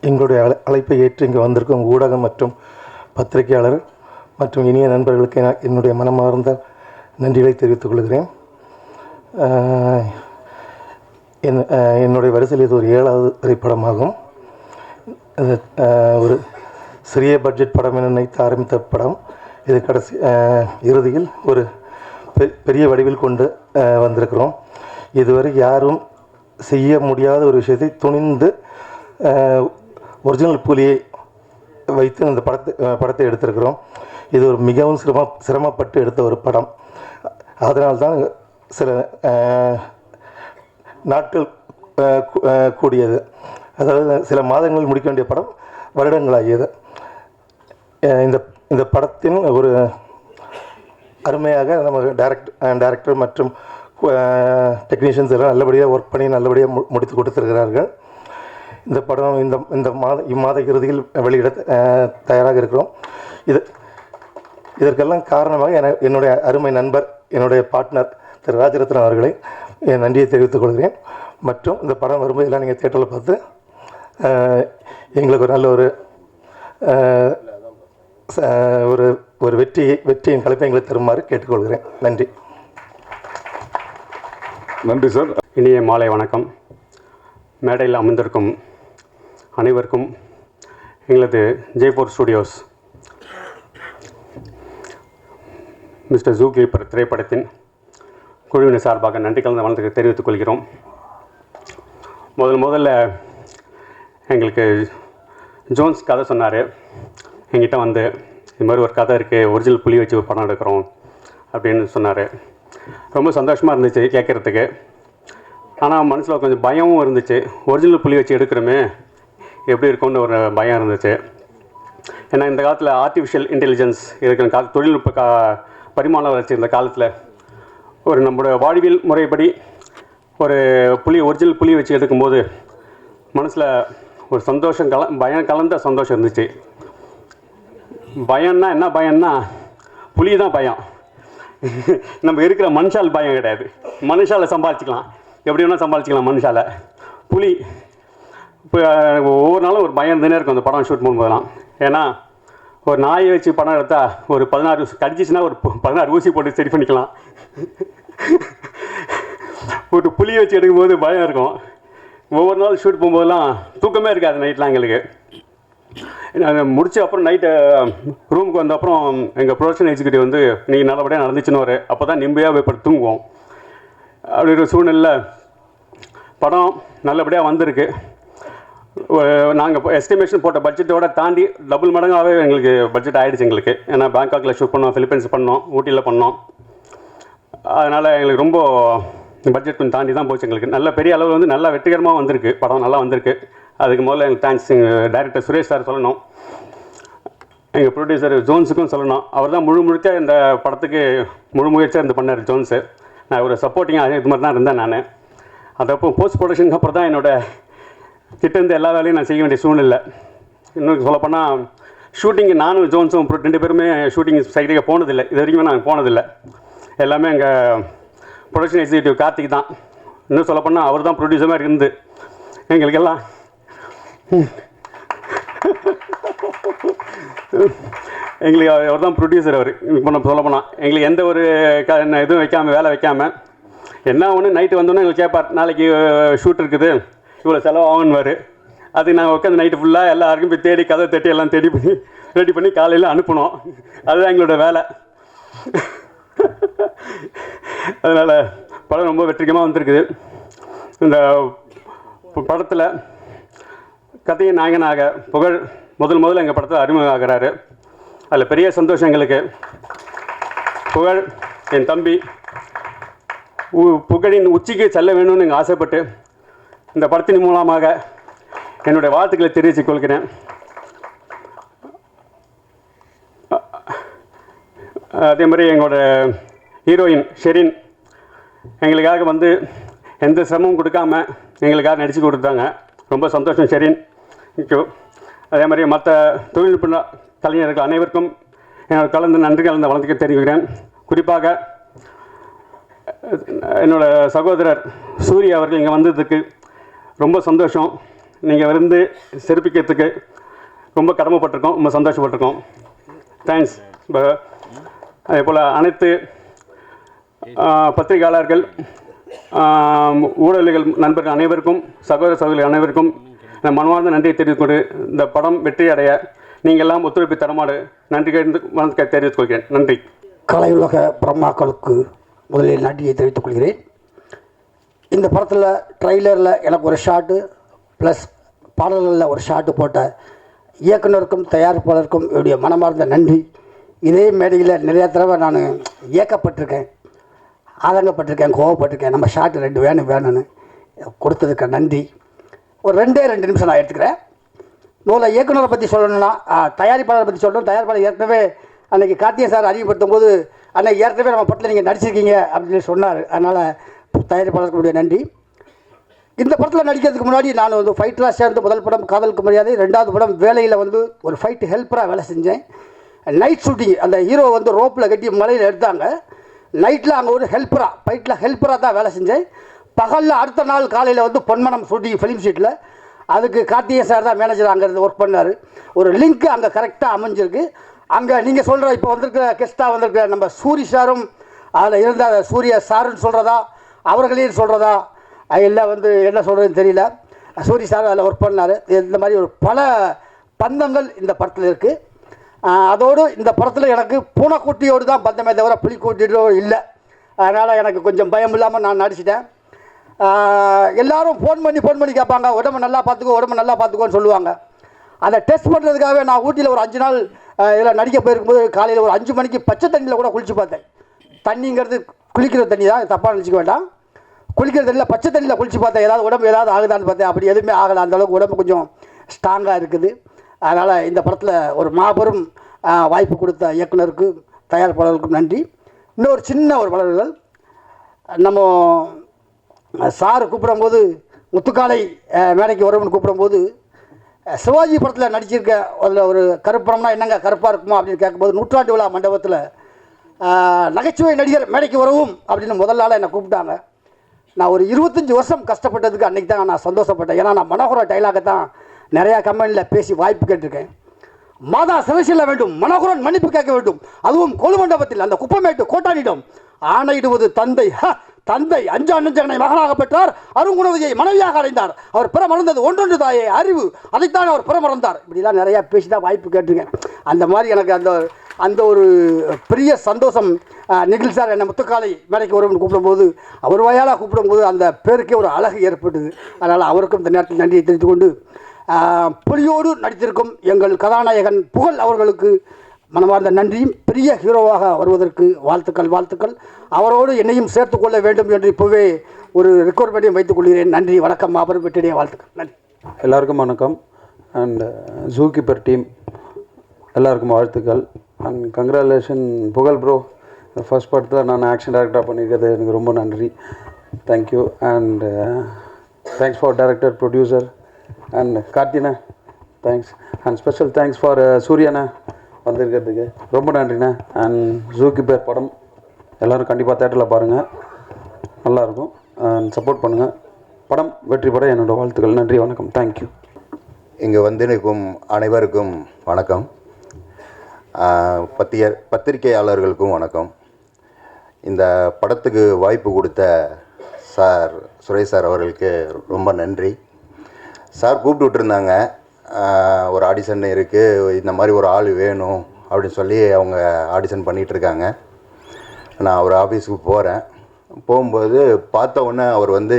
எங்களுடைய அழைப்பை ஏற்று இங்கே வந்திருக்கும் ஊடகம் மற்றும் பத்திரிகையாளர் மற்றும் இனிய நண்பர்களுக்கு என்னுடைய மனமார்ந்த நன்றிகளை தெரிவித்துக் கொள்கிறேன். என்னுடைய வரிசையில் இது ஒரு 7வது திரைப்படமாகும். ஒரு சிறிய பட்ஜெட் படம் என நினைத்து ஆரம்பித்த படம் இது கடைசி இறுதியில் ஒரு பெரிய வடிவில் கொண்டு வந்திருக்கிறோம். இதுவரை யாரும் செய்ய முடியாத ஒரு விஷயத்தை துணிந்து ஒரிஜினல் புலியை வைத்து அந்த படத்தை எடுத்திருக்கிறோம். இது ஒரு மிகவும் சிரமப்பட்டு எடுத்த ஒரு படம். அதனால்தான் சில நாட்கள் கூடியது. அதாவது சில மாதங்கள் முடிக்க வேண்டிய படம் வருடங்களாகியது. இந்த படத்தின் ஒரு அருமையாக நம்ம டைரக்டர் மற்றும் டெக்னீஷியன்ஸ் எல்லாம் நல்லபடியாக ஒர்க் பண்ணி நல்லபடியாக முடித்து கொடுத்துருக்கிறார்கள். இந்த படம் இம்மாத இறுதியில் வெளியிட தயாராக இருக்கிறோம். இதற்கெல்லாம் காரணமாக என்னுடைய அருமை நண்பர், என்னுடைய பார்ட்னர் திரு ராஜரத்னம் அவர்களை என் நன்றியை தெரிவித்துக் கொள்கிறேன். மற்றும் இந்த படம் வரும்போது எல்லாம் நீங்கள் தியேட்டரில் பார்த்து எங்களுக்கு ஒரு நல்ல ஒரு வெற்றியின் கலைப்பை எங்களுக்கு தருமாறு கேட்டுக்கொள்கிறேன். நன்றி. நன்றி சார். இனிய மாலை வணக்கம். மேடையில் அமர்ந்திருக்கும் அனைவருக்கும் எங்களது Jaipur studios Mister Zoo Keeper திரைப்படத்தின் குழுவினர் சார்பாக நன்றி கலந்த வணக்கத்தை தெரிவித்துக் கொள்கிறோம். முதல்ல எங்களுக்கு ஜோன்ஸ் கதை சொன்னார். எங்கிட்ட வந்து இது மாதிரி ஒரு கதை இருக்குது, ஒரிஜினல் புலி வச்சு ஒரு படம் எடுக்கிறோம் அப்படின்னு சொன்னார். ரொம்ப சந்தோஷமாக இருந்துச்சு கேட்குறதுக்கு. ஆனால் மனசில் கொஞ்சம் பயமும் இருந்துச்சு. ஒரிஜினல் புலி வச்சு எடுக்கிறோமே எப்படி இருக்கும்னு ஒரு பயம் இருந்துச்சு. ஏன்னா இந்த காலத்தில் ஆர்டிஃபிஷியல் இன்டெலிஜென்ஸ் இருக்கிற தொழில்நுட்ப பரிமாண வளர்ச்சி இந்த காலத்தில் ஒரு நம்மளோட வாழ்வியல் முறைப்படி ஒரு ஒரிஜினல் புலி வச்சு எடுக்கும்போது மனசில் ஒரு சந்தோஷம் பயம் கலந்த சந்தோஷம் இருந்துச்சு. பயம்னா என்ன பயம்னா புலி தான் பயம். நம்ம இருக்கிற மனுஷால் பயம் கிடையாது. மனுஷால் சம்பாதிச்சிக்கலாம், எப்படி வேணால் சம்பாதிச்சிக்கலாம் மனுஷால். புலி இப்போ ஒவ்வொரு நாளும் ஒரு பயம் இருந்தே இருக்கும் அந்த படம் ஷூட் பண்ணும்போதெல்லாம். ஏன்னா ஒரு நாயை வச்சு படம் எடுத்தால் ஒரு 16 கடிச்சிச்சுன்னா ஒரு 16 ஊசி போட்டு சரி பண்ணிக்கலாம். ஒரு புலியை வச்சு எடுக்கும்போது பயம் இருக்கும். ஒவ்வொரு நாள் ஷூட் போகும்போதெல்லாம் தூக்கமே இருக்காது நைட்லாம் எங்களுக்கு. முடிச்ச அப்புறம் நைட்டு ரூமுக்கு வந்த அப்புறம் எங்கள் ப்ரொடக்ஷன் எக்ஸிக்யூட்டிவ் வந்து நீங்கள் நல்லபடியாக நடந்துச்சுன்னு அப்போ தான் நிம்மதியாக போய் படுத்து தூங்குவோம். அப்படி ஒரு சூழ்நிலை படம் நல்லபடியாக வந்திருக்கு. நாங்கள் எஸ்டிமேஷன் போட்ட பட்ஜெட்டோட தாண்டி டபுள் மடங்காகவே எங்களுக்கு பட்ஜெட் ஆகிடுச்சு எங்களுக்கு. ஏன்னா பேங்காக்கில் ஷூட் பண்ணோம், ஃபிலிப்பைன்ஸ் பண்ணோம், ஊட்டியில் பண்ணோம். அதனால் எங்களுக்கு ரொம்ப பட்ஜெட் கொஞ்சம் தாண்டி தான் போச்சு எங்களுக்கு. நல்ல பெரிய அளவு வந்து நல்லா வெற்றிகரமாக வந்திருக்கு, படம் நல்லா வந்திருக்கு. அதுக்கு முதல்ல எங்களுக்கு தேங்க்ஸ் எங்கள் டைரக்டர் சுரேஷ் சார் சொல்லணும், எங்கள் ப்ரொடியூசர் ஜோன்ஸுக்கும் சொல்லணும். அவர் தான் முழுக்க இந்த படத்துக்கு முழு முயற்சியாக இருந்து பண்ணார் ஜோன்ஸு. நான் ஒரு சப்போர்ட்டிங்காக இது மாதிரி தான் இருந்தேன் நான். அதப்போ போஸ்ட் ப்ரொடக்ஷனுக்கு அப்புறம் தான் என்னோடய கிட்டேருந்து எல்லா வேலையும் நான் செய்ய வேண்டிய சூழ்நிலை. இன்னும் சொல்லப்போனால் ஷூட்டிங்கு நானும் ஜோன்ஸும் 2 பேருமே ஷூட்டிங் சைடுக்கு போனதில்லை. இது வரைக்கும் நாங்கள் போனதில்லை. எல்லாமே எங்கள் ப்ரொடக்ஷன் எக்ஸிக்யூட்டிவ் கார்த்திக் தான். இன்னும் சொல்லப்போனால் அவர் தான் ப்ரொடியூசராக இருந்து எங்களுக்கெல்லாம் எங்களுக்கு அவர் தான் ப்ரொடியூசர். அவர் இப்போ சொல்லப்போனால் எங்களுக்கு எந்த ஒரு இதுவும் வைக்காமல் வேலை வைக்காமல் என்ன ஒன்று நைட்டு வந்தோன்னே எங்களுக்கு கேட்பார், நாளைக்கு ஷூட் இருக்குது இவ்வளோ செலவாகுன்னுவார். அது நாங்கள் உட்காந்து நைட்டு ஃபுல்லாக எல்லாருக்கும் போய் தேடி கதை தட்டி எல்லாம் ரெடி பண்ணி காலையில் அனுப்பணும். அதுதான் எங்களோட வேலை. அதனால் படம் ரொம்ப வெற்றிகரமாக வந்திருக்குது. இந்த படத்தில் கதையின் நாயகனாக புகழ் முதல்ல எங்கள் படத்தில் அறிமுகம் ஆகிறாரு. அதில் பெரிய சந்தோஷம் எங்களுக்கு. புகழ் என் தம்பி புகழின் உச்சிக்கு செல்ல வேணும்னு எங்கள் ஆசைப்பட்டு இந்த படத்தின் மூலமாக என்னுடைய வாழ்த்துக்களை தெரிவித்துக் கொள்கிறேன். அதே மாதிரி எங்களோட ஹீரோயின் ஷெரின் எங்களுக்காக வந்து எந்த சிரமமும் கொடுக்காம எங்களுக்காக நடித்து கொடுத்தாங்க. ரொம்ப சந்தோஷம் ஷெரின். தேங்க்யூ. அதே மாதிரி மற்ற தொழில்நுட்ப கலைஞர்கள் அனைவருக்கும் என்னோட நன்றி கலந்த வளர்த்துக்க தெரிவிக்கிறேன். குறிப்பாக என்னோடய சகோதரர் சூரிய அவர்கள் இங்கே வந்ததுக்கு ரொம்ப சந்தோஷம். நீங்கள் வந்து சிறப்பிக்கிறதுக்கு ரொம்ப கடமைப்பட்டிருக்கோம், ரொம்ப சந்தோஷப்பட்டிருக்கோம். தேங்க்ஸ். அதே போல் அனைத்து பத்திரிகையாளர்கள், ஊடகங்கள் நண்பர்கள் அனைவருக்கும், சகோதர சகோதரி அனைவருக்கும் மனமார்ந்த நன்றியை தெரிவித்துக் கொண்டு இந்த படம் வெற்றி அடைய நீங்கள் எல்லாம் ஒத்துழைப்பு தரமாறு நன்றி தெரிவித்துக் கொள்கிறேன். நன்றி. கலையுலக பிரம்மாக்களுக்கு முதலில் நன்றியை தெரிவித்துக் கொள்கிறேன். இந்த படத்தில் ட்ரைலரில் எனக்கு ஒரு ஷாட்டு ப்ளஸ் பாடல்களில் ஒரு ஷாட்டு போட்ட இயக்குனருக்கும் தயாரிப்பாளருக்கும் என்னுடைய மனமார்ந்த நன்றி. இதே மேடையில் நிறையா தடவை நான் இயக்கப்பட்டிருக்கேன், ஆதங்கப்பட்டிருக்கேன், கோவப்பட்டிருக்கேன். நம்ம ஷாட்டு 2 வேணும்னு கொடுத்ததுக்கு நன்றி. ஒரு 2 நிமிஷம் நான் எடுத்துக்கிறேன். முதல்ல இயக்குனரை பற்றி சொல்லணும்னா தயாரிப்பாளரை பற்றி சொல்லணும். தயாரிப்பாளர் ஏற்கனவே அன்றைக்கி கார்த்திகை சார் அறிமுகப்படுத்தும் போது அன்றைக்கி ஏற்கனவே நம்ம படத்தில் நீங்கள் நடிச்சிருக்கீங்க அப்படின்னு சொன்னார். அதனால் தயாரிப்பாளர்களுடைய நன்றி. இந்த படத்தில் நடிக்கிறதுக்கு முன்னாடி நான் வந்து ஃபைட்டராக சேர்ந்து முதல் படம் காதலுக்கு மரியாதை, 2வது படம் வேலையில் வந்து ஒரு ஃபைட் ஹெல்ப்பராக வேலை செஞ்சேன். நைட் ஷூட்டிங், அந்த ஹீரோ வந்து ரோப்பில் கட்டி மலையில் எடுத்தாங்க. நைட்டில் அங்கே ஒரு ஹெல்ப்பராக ஃபைட்டில் ஹெல்ப்பராக தான் வேலை செஞ்சேன். பகலில் அடுத்த நாள் காலையில் வந்து பொன்மனம் ஷூட்டிங் ஃபிலிம் ஷீட்டில் அதுக்கு கார்த்திகை சார் தான் மேனேஜர் அங்கே இருந்து ஒர்க் பண்ணார். ஒரு லிங்க் அங்கே கரெக்டாக அமைஞ்சிருக்கு. அங்கே நீங்கள் சொல்கிற இப்போ வந்திருக்கிற கெஸ்ட்டாக வந்திருக்கிற நம்ம சூரி சாரும் அதில் இருந்த சூரிய சாருன்னு சொல்கிறதா அவர்களையும் சொல்கிறதா இல்லை வந்து என்ன சொல்கிறதுன்னு தெரியல. சூரி சார் அதில் ஒர்க் பண்ணார். இந்த மாதிரி ஒரு பல பந்தங்கள் இந்த படத்தில் இருக்குது. அதோடு இந்த படத்தில் எனக்கு பூனைக்குட்டியோடு தான் பந்தமே தவிர புலிக்குட்டியோ இல்லை. அதனால் எனக்கு கொஞ்சம் பயம் இல்லாமல் நான் நடிச்சிட்டேன். எல்லோரும் ஃபோன் பண்ணி கேட்பாங்க, உடம்பு நல்லா பார்த்துக்கோன்னு சொல்லுவாங்க. அதை டெஸ்ட் பண்ணுறதுக்காகவே நான் ஊட்டியில் ஒரு 5 நாள் இதில் நடிக்க போயிருக்கும்போது காலையில் ஒரு 5 மணிக்கு பச்சை தண்ணியில் கூட குளிச்சு பார்த்தேன். தண்ணிங்கிறது குளிக்கிற தண்ணி தான், தப்பாக நினச்சிக்க வேண்டாம். குளிக்கிற தண்ணியில் பச்சை தண்ணியில் குளிச்சு பார்த்தேன். உடம்பு ஏதாவது ஆகுதான்னு பார்த்தேன். அப்படி எதுவுமே ஆகலை. அந்தளவுக்கு உடம்பு கொஞ்சம் ஸ்ட்ராங்காக இருக்குது. அதனால் இந்த படத்தில் ஒரு மாபெரும் வாய்ப்பு கொடுத்த இயக்குனருக்கு தயாரிப்பாளர்களுக்கும் நன்றி. இன்னொரு சின்ன ஒரு வளர்கள், நம்ம சார் கூப்பிடும்போது முத்துக்காலை மேடைக்கு வரும்னு கூப்பிடும்போது சிவாஜி படத்தில் நடிச்சிருக்க அதில் ஒரு கருப்பணம்னா என்னங்க கருப்பாக இருக்குமா அப்படின்னு கேட்கும்போது 100ஆண்டு விழா மண்டபத்தில் நகைச்சுவை நடிகர் மேடைக்கு வரவும் அப்படின்னு முதல் நாள் என்னை கூப்பிட்டாங்க. நான் ஒரு 25 வருஷம் கஷ்டப்பட்டதுக்கு அன்றைக்கி தான் நான் சந்தோஷப்பட்டேன். ஏன்னா நான் மனோகர டைலாகை தான் நிறையா கம்பெனியில் பேசி வாய்ப்பு கேட்டிருக்கேன். மாதா சிறை செல்ல வேண்டும், மனோகரன் மன்னிப்பு கேட்க வேண்டும், அதுவும் கொலுமண்டபத்தில் அந்த குப்பமேட்டு கோட்டானிடம் ஆணையிடுவது தந்தை. தந்தை 5 அண்ணஞ்சகனை மகனாக பெற்றார், அருங்குணவியை மனைவியாக அடைந்தார். அவர் பிற மறந்தது ஒன்றொன்று தாயே அறிவு, அதைத்தான் அவர் பிற மறந்தார். இப்படிலாம் நிறையா பேசி தான் வாய்ப்பு கேட்டிருக்கேன். அந்த மாதிரி எனக்கு அந்த ஒரு பெரிய சந்தோஷம். நிகில் சார் என்னை முத்துக்காலை மேடைக்கு வரும்னு கூப்பிடும்போது, அவர் வாயால் கூப்பிடும்போது அந்த பேருக்கே ஒரு அழகு ஏற்பட்டது. அதனால் அவருக்கும் இந்த நேரத்தில் நன்றியை தெரிவித்துக் கொண்டு, புலியோடு நடித்திருக்கும் எங்கள் கதாநாயகன் புகழ் அவர்களுக்கு மனமார்ந்த நன்றியும், பெரிய ஹீரோவாக வருவதற்கு வாழ்த்துக்கள். அவரோடு என்னையும் சேர்த்துக்கொள்ள வேண்டும் என்று இப்போவே ஒரு ரெக்வயர்மெண்ட்டையும் வைத்துக் கொள்கிறேன். நன்றி, வணக்கம், மாபெரும் வெற்றியுடைய வாழ்த்துக்கள். நன்றி. எல்லாருக்கும் வணக்கம். அண்ட் ஜூ கீப்பர் டீம் எல்லாருக்கும் வாழ்த்துக்கள். And congratulation Pugazh bro. First படத்தில் நான் ஆக்ஷன் டைரக்டராக பண்ணியிருக்கிறது எனக்கு ரொம்ப நன்றி. Thank you. And thanks for director, producer and கார்த்தினா. Thanks. And special thanks for சூர்யாண்ணா வந்திருக்கிறதுக்கு ரொம்ப நன்றிண்ணா. அண்ட் ஜூ கீப்பர் படம் எல்லோரும் கண்டிப்பாக தேட்டரில் பாருங்கள், நல்லாயிருக்கும். சப்போர்ட் பண்ணுங்கள். படம் வெற்றி பெற என்னோடய வாழ்த்துக்கள். நன்றி, வணக்கம். தேங்க்யூ. இங்கே வந்திருக்கும் அனைவருக்கும் வணக்கம். பத்திரிகையாளர்களுக்கும் வணக்கம். இந்த படத்துக்கு வாய்ப்பு கொடுத்த சார் சுரேஷ் சார் அவர்களுக்கு ரொம்ப நன்றி. சார் கூப்பிட்டு விட்டுருந்தாங்க, ஒரு ஆடிஷன் இருக்குது, இந்த மாதிரி ஒரு ஆள் வேணும் அப்படின்னு சொல்லி அவங்க ஆடிஷன் பண்ணிகிட்ருக்காங்க. நான் அவர் ஆஃபீஸுக்கு போகிறேன். போகும்போது பார்த்த உடனே அவர் வந்து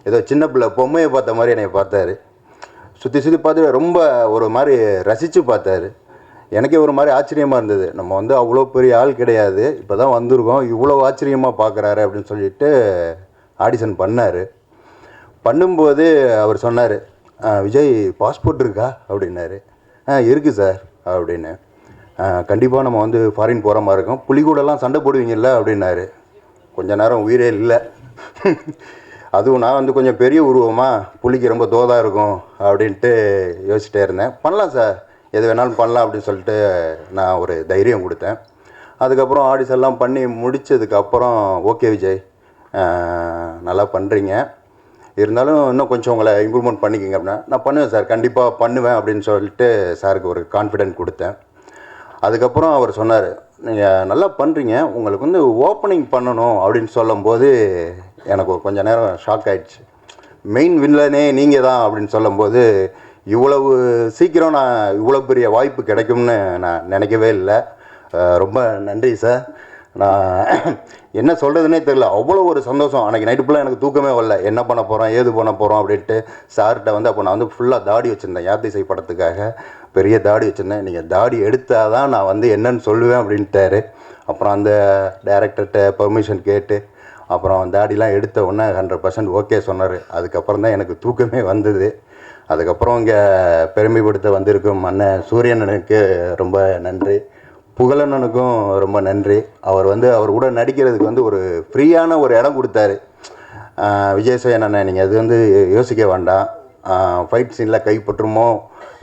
ஏதோ சின்ன பிள்ளை பொம்மையை பார்த்த மாதிரி என்னை பார்த்தாரு. சுற்றி பார்த்து ரொம்ப ஒரு மாதிரி ரசித்து பார்த்தாரு. எனக்கே ஒரு மாதிரி ஆச்சரியமாக இருந்தது. நம்ம வந்து அவ்வளோ பெரிய ஆள் கிடையாது, இப்போ தான் வந்திருக்கோம், இவ்வளோ ஆச்சரியமாக பார்க்குறாரு அப்படின்னு சொல்லிட்டு ஆடிஷன் பண்ணார். பண்ணும்போது அவர் சொன்னார், விஜய் பாஸ்போர்ட் இருக்கா அப்படின்னாரு. இருக்குது சார் அப்படின்னு. கண்டிப்பாக நம்ம வந்து ஃபாரின் போகிற மாதிரி இருக்கும், புலிகூடெல்லாம் சண்டை போடுவீங்கல்ல அப்படின்னாரு. கொஞ்ச நேரம் உயிரே இல்லை. அதுவும் நான் வந்து கொஞ்சம் பெரிய உருவமாக, புலிக்கு ரொம்ப தோதாக இருக்கும் அப்படின்ட்டு யோசிச்சிட்டே இருந்தேன். பண்ணலாம் சார், எது வேணாலும் பண்ணலாம் அப்படின்னு சொல்லிட்டு நான் ஒரு தைரியம் கொடுத்தேன். அதுக்கப்புறம் ஆடிஷன்லாம் பண்ணி முடித்ததுக்கப்புறம் ஓகே விஜய், நல்லா பண்ணுறீங்க, இருந்தாலும் இன்னும் கொஞ்சம் உங்களை இம்ப்ரூவ்மெண்ட் பண்ணிக்கோங்க அப்படின்னா, நான் பண்ணுவேன் சார், கண்டிப்பாக பண்ணுவேன் அப்படின்னு சொல்லிட்டு சாருக்கு ஒரு கான்ஃபிடென்ட் கொடுத்தேன். அதுக்கப்புறம் அவர் சொன்னார், நீங்கள் நல்லா பண்ணுறீங்க, உங்களுக்கு வந்து ஓப்பனிங் பண்ணணும் அப்படின்னு சொல்லும்போது எனக்கு கொஞ்சம் நேரம் ஷாக் ஆகிடுச்சு. மெயின் வில்லனே நீங்கள் தான் அப்படின்னு சொல்லும்போது இவ்வளவு சீக்கிரம் நான் இவ்வளோ பெரிய வாய்ப்பு கிடைக்கும்னு நான் நினைக்கவே இல்லை. ரொம்ப நன்றி சார். நான் என்ன சொல்கிறதுனே தெரியல, அவ்வளோ ஒரு சந்தோஷம். அன்றைக்கி நைட்டு ஃபுல்லாக எனக்கு தூக்கமே வரல, என்ன பண்ண போகிறோம் ஏது பண்ண போகிறோம் அப்படின்ட்டு. சார்கிட்ட வந்து அப்போ நான் வந்து ஃபுல்லாக தாடி வச்சுருந்தேன், யாத்திசை படத்துக்காக பெரிய தாடி வச்சுருந்தேன். நீங்கள் தாடி எடுத்தால் தான் நான் வந்து என்னன்னு சொல்லுவேன் அப்படின்ட்டாரு. அப்புறம் அந்த டைரக்டர்கிட்ட பெர்மிஷன் கேட்டு அப்புறம் தாடிலாம் எடுத்த உடனே 100% ஓகே சொன்னார். அதுக்கப்புறம் தான் எனக்கு தூக்கமே வந்தது. அதுக்கப்புறம் இங்கே பெருமைப்படுத்த வந்திருக்கும் அண்ணன் சூரியனனுக்கு ரொம்ப நன்றி, புகழண்ணனுக்கும் ரொம்ப நன்றி. அவர் வந்து அவர் கூட நடிக்கிறதுக்கு வந்து ஒரு ஃப்ரீயான ஒரு இடம் கொடுத்தாரு. விஜயசேகரன் அண்ணன், நீங்கள் அது வந்து யோசிக்க வேண்டாம், ஃபைட் சீனில் கைப்பற்றுமோ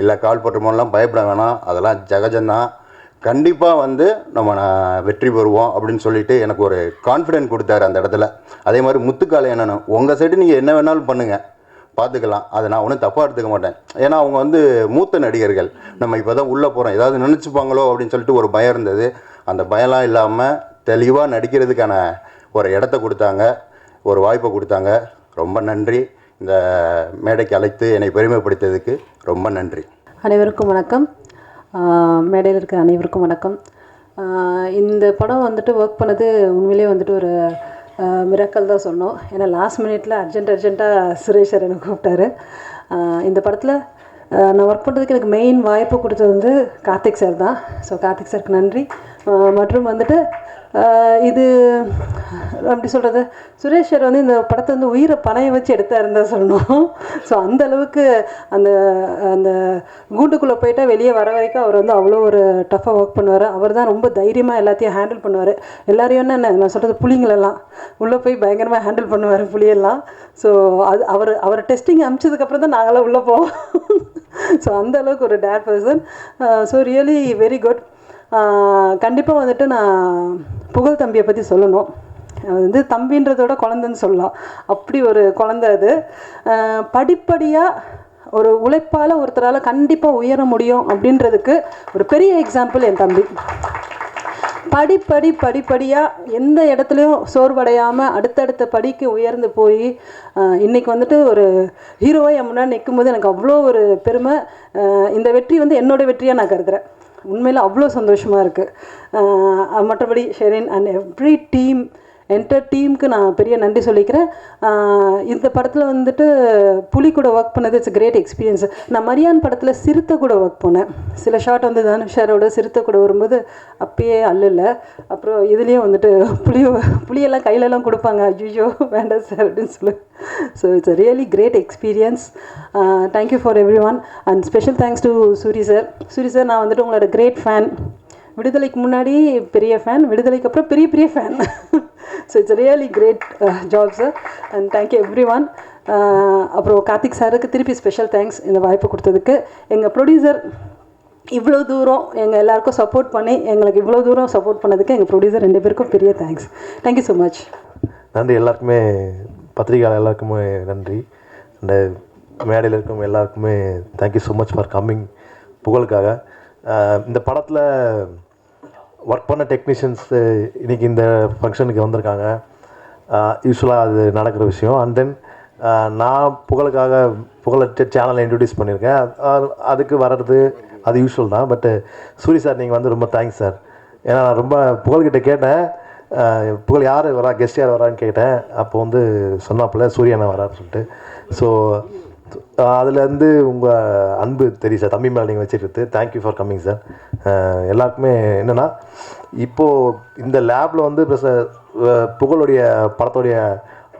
இல்லை கால் பற்றுமோலாம் பயப்பட வேணாம், அதெல்லாம் ஜகஜந்தான், கண்டிப்பாக வந்து நம்ம வெற்றி பெறுவோம் அப்படின்னு சொல்லிட்டு எனக்கு ஒரு கான்ஃபிடென்ட் கொடுத்தாரு அந்த இடத்துல. அதே மாதிரி முத்துக்காலை அண்ணனும், உங்கள் சைடு நீங்கள் என்ன வேணாலும் பண்ணுங்கள், பார்த்துக்கலாம், அதை நான் ஒன்றும் தப்பாக எடுத்துக்க மாட்டேன். ஏன்னா அவங்க வந்து மூத்த நடிகர்கள், நம்ம இப்போ தான் உள்ளே போகிறோம், ஏதாவது நினச்சிப்பாங்களோ அப்படின்னு சொல்லிட்டு ஒரு பயம் இருந்தது. அந்த பயம்லாம் இல்லாமல் தெளிவாக நடிக்கிறதுக்கான ஒரு இடத்த கொடுத்தாங்க, ஒரு வாய்ப்பை கொடுத்தாங்க. ரொம்ப நன்றி. இந்த மேடைக்கு அழைத்து என்னை பெருமைப்படுத்தியதுக்கு ரொம்ப நன்றி. அனைவருக்கும் வணக்கம். மேடையில் இருக்கிற அனைவருக்கும் வணக்கம். இந்த படம் வந்துட்டு ஒர்க் பண்ணது உண்மையிலே வந்துட்டு ஒரு மிராக்கல் தான் சொன்னோம். ஏன்னா லாஸ்ட் மினிட்ல அர்ஜென்ட்டாக சுரேஷ் சார் எனக்கு கூப்பிட்டாரு. இந்த படத்தில் நான் ஒர்க் பண்ணுறதுக்கு எனக்கு மெயின் வாய்ப்பு கொடுத்தது வந்து கார்த்திக் சார் தான். ஸோ கார்த்திக் சாருக்கு நன்றி. மற்றும் வந்துட்டு இது அப்படி சொல்கிறது, சுரேஷ் சார் வந்து இந்த படத்தை வந்து உயிரை பணைய வச்சு எடுத்தாருன்னு தான் சொல்லணும். ஸோ அந்த அளவுக்கு அந்த அந்த கூண்டுக்குள்ளே போயிட்டால் வெளியே வர வரைக்கும் அவர் வந்து அவ்வளோ ஒரு டஃப்பாக ஒர்க் பண்ணுவார். அவர் தான் ரொம்ப தைரியமாக எல்லாத்தையும் ஹேண்டில் பண்ணுவார். எல்லாரையும் என்ன நான் சொல்கிறது, புலிங்களெல்லாம் உள்ளே போய் பயங்கரமாக ஹேண்டில் பண்ணுவார் புலியெல்லாம். ஸோ அது அவர் டெஸ்டிங் அமிச்சதுக்கப்புறம் தான் நாங்களாம் உள்ளே போவோம். ஸோ அந்த அளவுக்கு ஒரு date person. So really very good. கண்டிப்பாக வந்துட்டு நான் புகழ் தம்பியை பற்றி சொல்லணும். அது வந்து தம்பின்றதோட குழந்தைன்னு சொல்லலாம், அப்படி ஒரு குழந்தை அது. படிப்படியாக ஒரு உழைப்பால் ஒருத்தரால் கண்டிப்பாக உயர முடியும் அப்படின்றதுக்கு ஒரு பெரிய எக்ஸாம்பிள் என் தம்பி. படிப்படியாக எந்த இடத்துலையும் சோர்வடையாமல் அடுத்தடுத்த படிக்கு உயர்ந்து போய் இன்றைக்கி வந்துட்டு ஒரு ஹீரோவாக என் முன்னாடி நிற்கும்போது எனக்கு அவ்வளோ ஒரு பெருமை. இந்த வெற்றி வந்து என்னோடய வெற்றியாக நான் கருதுகிறேன். உண்மையில் அவ்வளோ சந்தோஷமாக இருக்குது. மற்றபடி Sherin and every team, enter டீமுக்கு நான் பெரிய நன்றி சொல்லிக்கிறேன். இந்த படத்தில் வந்துட்டு புலி கூட ஒர்க் பண்ணது இட்ஸ் கிரேட் எக்ஸ்பீரியன்ஸ். நான் மரியான் படத்தில் சிறுத்தை கூட ஒர்க் பண்ணேன். சில ஷாட் வந்து தனுஷாரோட சிறுத்தை கூட வரும்போது அப்பயே அல்லல. அப்புறம் இதுலேயும் வந்துட்டு புளியெல்லாம் கையிலலாம் கொடுப்பாங்க, ஐயோ வேண்டாம் சார் அப்படின்னு சொல்லு. So it's a really great experience. Thank you for everyone and special thanks to Soori sir. Soori sir, நான் வந்துட்டு உங்களோட கிரேட் ஃபேன். விடுதலைக்கு முன்னாடி பெரிய ஃபேன், விடுதலைக்கு அப்புறம் பெரிய fan. So it's really great job sir and thank you everyone. அப்புறம் கார்த்திக் சாருக்கு திருப்பி ஸ்பெஷல் தேங்க்ஸ் இந்த வாய்ப்பு கொடுத்ததுக்கு. எங்கள் ப்ரொடியூசர் இவ்வளோ தூரம் எங்கள் எல்லாருக்கும் சப்போர்ட் பண்ணி எங்களுக்கு இவ்வளோ தூரம் சப்போர்ட் பண்ணதுக்கு எங்கள் ப்ரொடியூசர் 2 பேருக்கும் பெரிய தேங்க்ஸ். Thank you so much. நன்றி எல்லாருக்குமே, பத்திரிகையாளர் எல்லாருக்குமே நன்றி. இந்த மேடையில் இருக்கும் எல்லாருக்குமே thank you so much for coming புகழுக்காக. இந்த படத்தில் ஒர்க் பண்ண டெக்னீஷியன்ஸு இன்றைக்கி இந்த ஃபங்க்ஷனுக்கு வந்திருக்காங்க. யூஸ்வலாக அது நடக்கிற விஷயம். அண்ட் தென் நான் புகழை சேனலை இன்ட்ரடியூஸ் பண்ணியிருக்கேன். அதுக்கு வர்றது அது யூஸ்வல் தான். பட்டு சூரி சார், நீங்கள் வந்து ரொம்ப தேங்க்ஸ் சார். ஏன்னா நான் ரொம்ப புகழ்கிட்ட கேட்டேன், புகழ் யார் வரா, கெஸ்ட் யார் வரான்னு கேட்டேன். அப்போ வந்து சொன்னாப்புல சூரியனை வரான்னு சொல்லிட்டு. ஸோ அதுலேருந்து உங்கள் அன்பு தெரியும் சார், தம்பி மேலே நீங்கள் வச்சுருக்குது. Thank you for coming sir. எல்லாருக்குமே என்னென்னா, இப்போது இந்த லேபில் வந்து ப்ளஸ் புகழுடைய படத்துடைய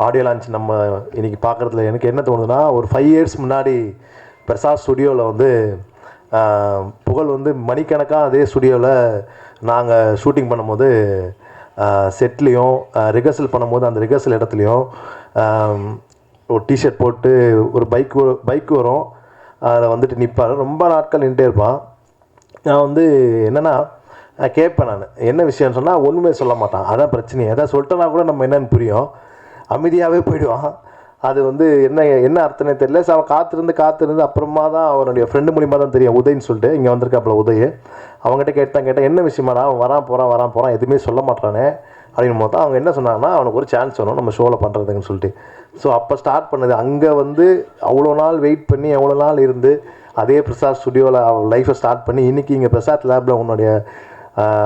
ஆடியோ லான்ச் நம்ம இன்றைக்கி பார்க்குறதுல எனக்கு என்ன தோணுதுன்னா, ஒரு 5 years முன்னாடி பிரசாத் ஸ்டுடியோவில் வந்து புகழ் வந்து மணிக்கணக்காக அதே ஸ்டுடியோவில் நாங்கள் ஷூட்டிங் பண்ணும்போது செட்லேயும் ரிஹர்சல் பண்ணும்போது அந்த ரிஹர்சல் இடத்துலையும் ஒரு டிஷர்ட் போட்டு ஒரு பைக் வரும், அதில் வந்துட்டு நிற்பார். ரொம்ப நாட்கள் நின்றுட்டே இருப்பான். நான் வந்து என்னென்னா கேட்பேன், நான் என்ன விஷயம்னு சொன்னால் ஒன்றுமே சொல்ல மாட்டான். அதான் பிரச்சனை. எதாவது சொல்லிட்டேன்னா கூட நம்ம என்னென்னு புரியும், அமைதியாகவே போயிடுவான். அது வந்து என்ன அர்த்தமே தெரியல. ஸோ அவன் காத்திருந்து அப்புறமா தான் அவனுடைய ஃப்ரெண்டு மூலியமாக தான் தெரியும், உதயன்னு சொல்லிட்டு இங்கே வந்திருக்காப்புல உதய். அவங்ககிட்ட கேட்டேன் என்ன விஷயமாடா அவன் வரான் போகிறான் எதுவுமே சொல்ல மாட்டானே அப்படின்னு போது அவங்க என்ன சொன்னாங்கன்னா, அவனுக்கு ஒரு சான்ஸ் வேணும் நம்ம ஷோவில் பண்ணுறதுன்னு சொல்லிட்டு. ஸோ அப்போ ஸ்டார்ட் பண்ணது. அங்கே வந்து அவ்வளோ நாள் வெயிட் பண்ணி அவ்வளோ நாள் இருந்து அதே பிரசாத் ஸ்டுடியோவில் அவன் லைஃப்பை ஸ்டார்ட் பண்ணி இன்றைக்கி இங்கே பிரசாத் லேபில் உன்னுடைய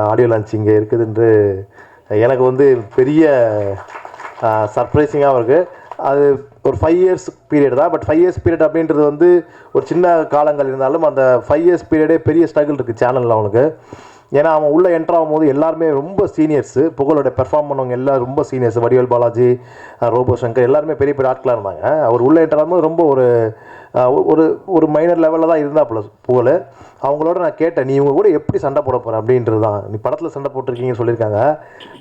ஆடியோ லான்ச் இங்கே இருக்குதுன்று எனக்கு வந்து பெரிய சர்ப்ரைசிங்காகவும் இருக்குது. அது ஒரு 5 இயர்ஸ் பீரியட் தான். பட் 5 இயர்ஸ் பீரியட் அப்படின்றது வந்து ஒரு சின்ன காலங்கள் இருந்தாலும் அந்த 5 இயர்ஸ் பீரியடே பெரிய ஸ்ட்ரகிள் இருக்குது சேனலில் அவனுக்கு. ஏன்னா அவன் உள்ளே என்ட்ரு ஆகும்போது எல்லாருமே ரொம்ப சீனியர்ஸு, புகழோட பெர்ஃபார்ம் பண்ணவங்க எல்லாம் ரொம்ப சீனியர்ஸ். வடிவேல் பாலாஜி, ரோபோ சங்கர் எல்லாருமே பெரிய பெரிய ஆட்களாக இருந்தாங்க. அவர் உள்ளே என்ட்ரு ஆகும்போது ரொம்ப ஒரு மைனர் லெவலில் தான் இருந்தாப்புல புகழ். அவங்களோட நான் கேட்டேன், நீ இவங்க கூட எப்படி சண்டை போட போகிற அப்படின்றது தான். நீ படத்தில் சண்டை போட்டிருக்கீங்கன்னு சொல்லியிருக்காங்க,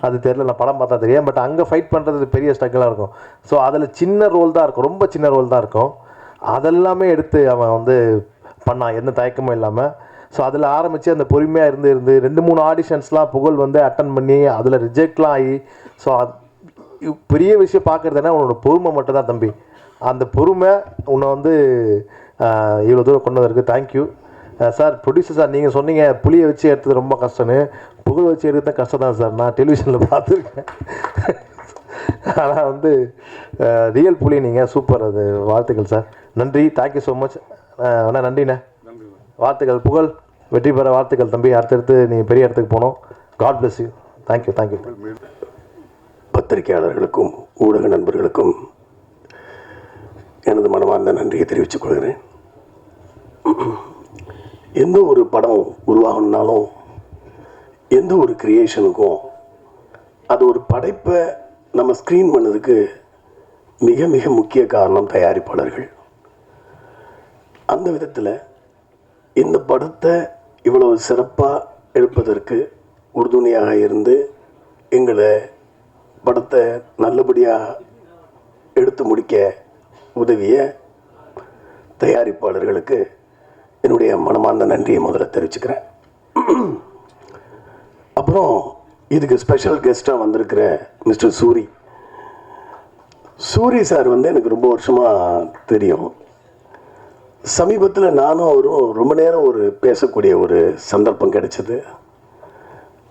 அது தெரியல, நான் படம் பார்த்தா தெரியும். பட் அங்கே ஃபைட் பண்ணுறது பெரிய ஸ்ட்ரகிளாக இருக்கும். ஸோ அதில் சின்ன ரோல் தான் இருக்கும், ரொம்ப சின்ன ரோல் தான் இருக்கும். அதெல்லாமே எடுத்து அவன் வந்து பண்ணான், எந்த தயக்கமும் இல்லாமல். ஸோ அதில் ஆரம்பித்து அந்த பொறுமையாக இருந்து 2-3 ஆடிஷன்ஸ்லாம் புகழ் வந்து அட்டன் பண்ணி அதில் ரிஜெக்ட்லாம் ஆகி. ஸோ பெரிய விஷயம் பார்க்குறதுனா உன்னோட பொறுமை மட்டும் தான் தம்பி. அந்த பொறுமை உன்னை வந்து இவ்வளோ தூரம் கொண்டு வந்திருக்கு. Thank you sir. ப்ரொடியூசர் சார், நீங்கள் சொன்னீங்க புளியை வச்சு எடுத்தது ரொம்ப கஷ்டம்னு. புகழ் வச்சு எடுத்து தான் கஷ்டம் தான் சார், நான் டெலிவிஷனில் பார்த்துருக்கேன். ஆனால் வந்து ரியல் புலி நீங்கள், சூப்பர். அது வாழ்த்துக்கள் சார், நன்றி, தேங்க்யூ ஸோ மச் அண்ணா. நன்றிண்ணே, வாழ்த்துக்கள். புகழ் வெற்றி பெற வாழ்த்துக்கள் தம்பி. அடுத்தடுத்து நீ பெரிய இடத்துக்கு போகணும். God bless you. தேங்க்யூ. பத்திரிகையாளர்களுக்கும் ஊடக நண்பர்களுக்கும் எனது மனமார்ந்த நன்றியை தெரிவித்துக் கொள்கிறேன். எந்த ஒரு படம் உருவாகணுன்னாலும் எந்த ஒரு கிரியேஷனுக்கும் அது ஒரு படைப்பை நம்ம ஸ்க்ரீன் பண்ணதுக்கு மிக மிக முக்கிய காரணம் தயாரிப்பாளர்கள். அந்த விதத்தில் இந்த படத்தை இவ்வளவு சிறப்பாக எடுப்பதற்கு உறுதுணையாக இருந்து எங்களை படத்தை நல்லபடியாக எடுத்து முடிக்க உதவிய தயாரிப்பாளர்களுக்கு என்னுடைய மனமார்ந்த நன்றியை முதல்ல தெரிவிச்சுக்கிறேன். அப்புறம் இதுக்கு ஸ்பெஷல் கெஸ்ட்டாக வந்திருக்கிற மிஸ்டர் சூரி சார் வந்து எனக்கு ரொம்ப வருஷமாக தெரியும். சமீபத்தில் நானும் அவரும் ரொம்ப நேரம் பேசக்கூடிய ஒரு சந்தர்ப்பம் கிடைச்சது.